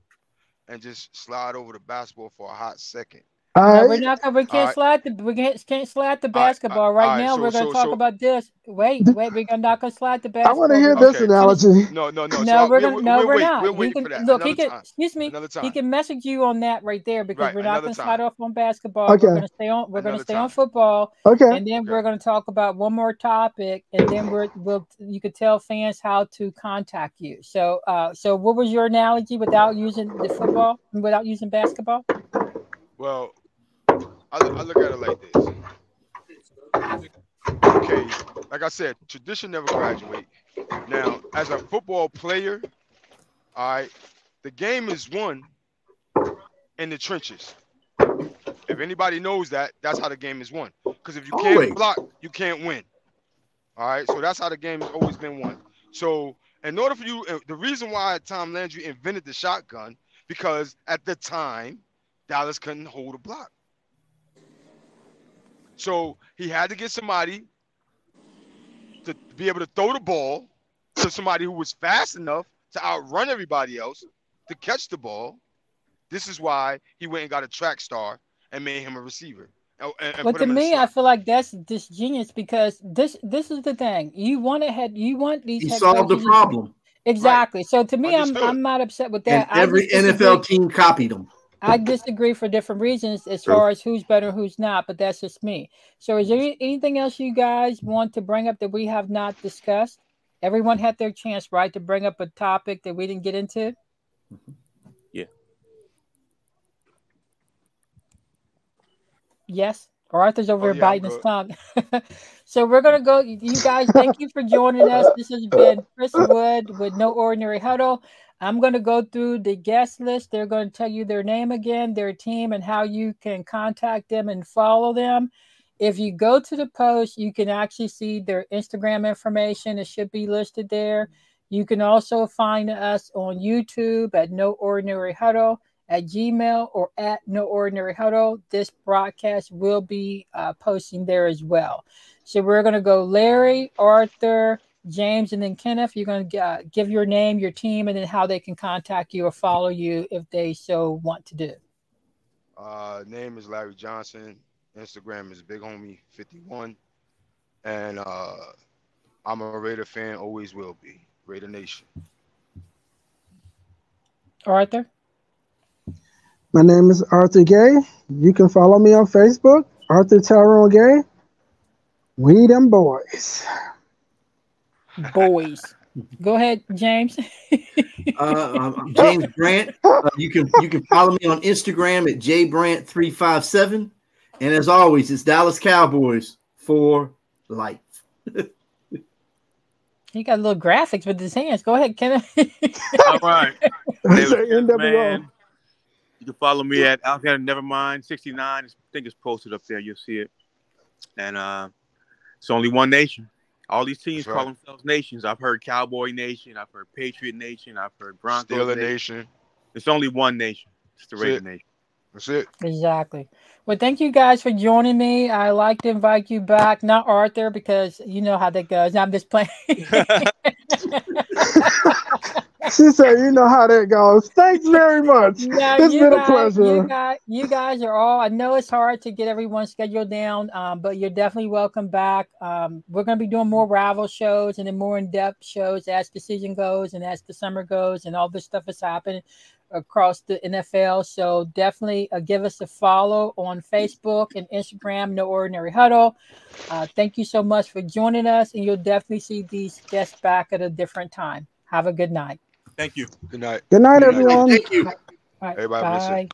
and just slide over to basketball for a hot second. No, we're not. We can't slide the basketball right now. We're going to talk about this. Wait. We're not going to slide the basketball. I want to hear this analogy. No. We're not. We're waiting for that. Look, excuse me. He can message you on that right there because we're not going to slide off on basketball. Okay. We're going to stay on. We're going to stay on football. Okay. And then we're going to talk about one more topic, and then you could tell fans how to contact you. So, what was your analogy without using the football, without using basketball? Well, I look at it like this. Okay, like I said, tradition never graduates. Now, as a football player, all right, the game is won in the trenches. If anybody knows that, that's how the game is won. Because if you can't block, you can't win. All right, so that's how the game has always been won. So, in order for you, the reason why Tom Landry invented the shotgun, because at the time, Dallas couldn't hold a block. So he had to get somebody to be able to throw the ball to somebody who was fast enough to outrun everybody else to catch the ball. This is why he went and got a track star and made him a receiver. But to me, I feel like that's just genius because this is the thing. You want these. He solved the problem. Exactly. Right. So to me, I'm not upset with that. And every NFL team copied him. I disagree for different reasons as far as who's better, who's not, but that's just me. So is there anything else you guys want to bring up that we have not discussed? Everyone had their chance, right, to bring up a topic that we didn't get into? Yeah. Yes? Arthur's over here biting his tongue. So we're going to go. You guys, thank you for joining us. This has been Pris Wood with No Ordinary Huddle. I'm going to go through the guest list. They're going to tell you their name again, their team, and how you can contact them and follow them. If you go to the post, you can actually see their Instagram information. It should be listed there. You can also find us on YouTube at No Ordinary Huddle, at Gmail, or at No Ordinary Huddle. This broadcast will be posting there as well. So we're going to go Larry, Arthur, James, and then Kenneth. You're going to give your name, your team, and then how they can contact you or follow you if they so want to do. Name is Larry Johnson. Instagram is Big Homie 51, and I'm a Raider fan. Always will be. Raider Nation. Arthur. My name is Arthur Gay. You can follow me on Facebook, Arthur Tyrone Gay. We them boys. Boys. Go ahead, James. I'm James Brandt. You can follow me on Instagram at jbrant357. And as always, it's Dallas Cowboys for life. He got little graphics with his hands. Go ahead, Kenneth. All right. Man. You can follow me at Alexander Nevermind 69. I think it's posted up there. You'll see it. And it's only one nation. All these teams call themselves nations. I've heard Cowboy Nation. I've heard Patriot Nation. I've heard Broncos Steeler Nation. It's only one nation. It's the Raider Nation. That's it. Exactly. Well, thank you guys for joining me. I like to invite you back, not Arthur, because you know how that goes. I'm just playing. She said, you know how that goes. Thanks very much. It's been a pleasure. You guys are all, I know it's hard to get everyone scheduled down, but you're definitely welcome back. We're going to be doing more rival shows and then more in-depth shows as the season goes and as the summer goes and all this stuff is happening across the NFL. So definitely give us a follow on Facebook and Instagram, No Ordinary Huddle. Thank you so much for joining us, and you'll definitely see these guests back at a different time. Have a good night. Thank you. Good night. Good night, everyone. Thank you. All right, Everybody bye.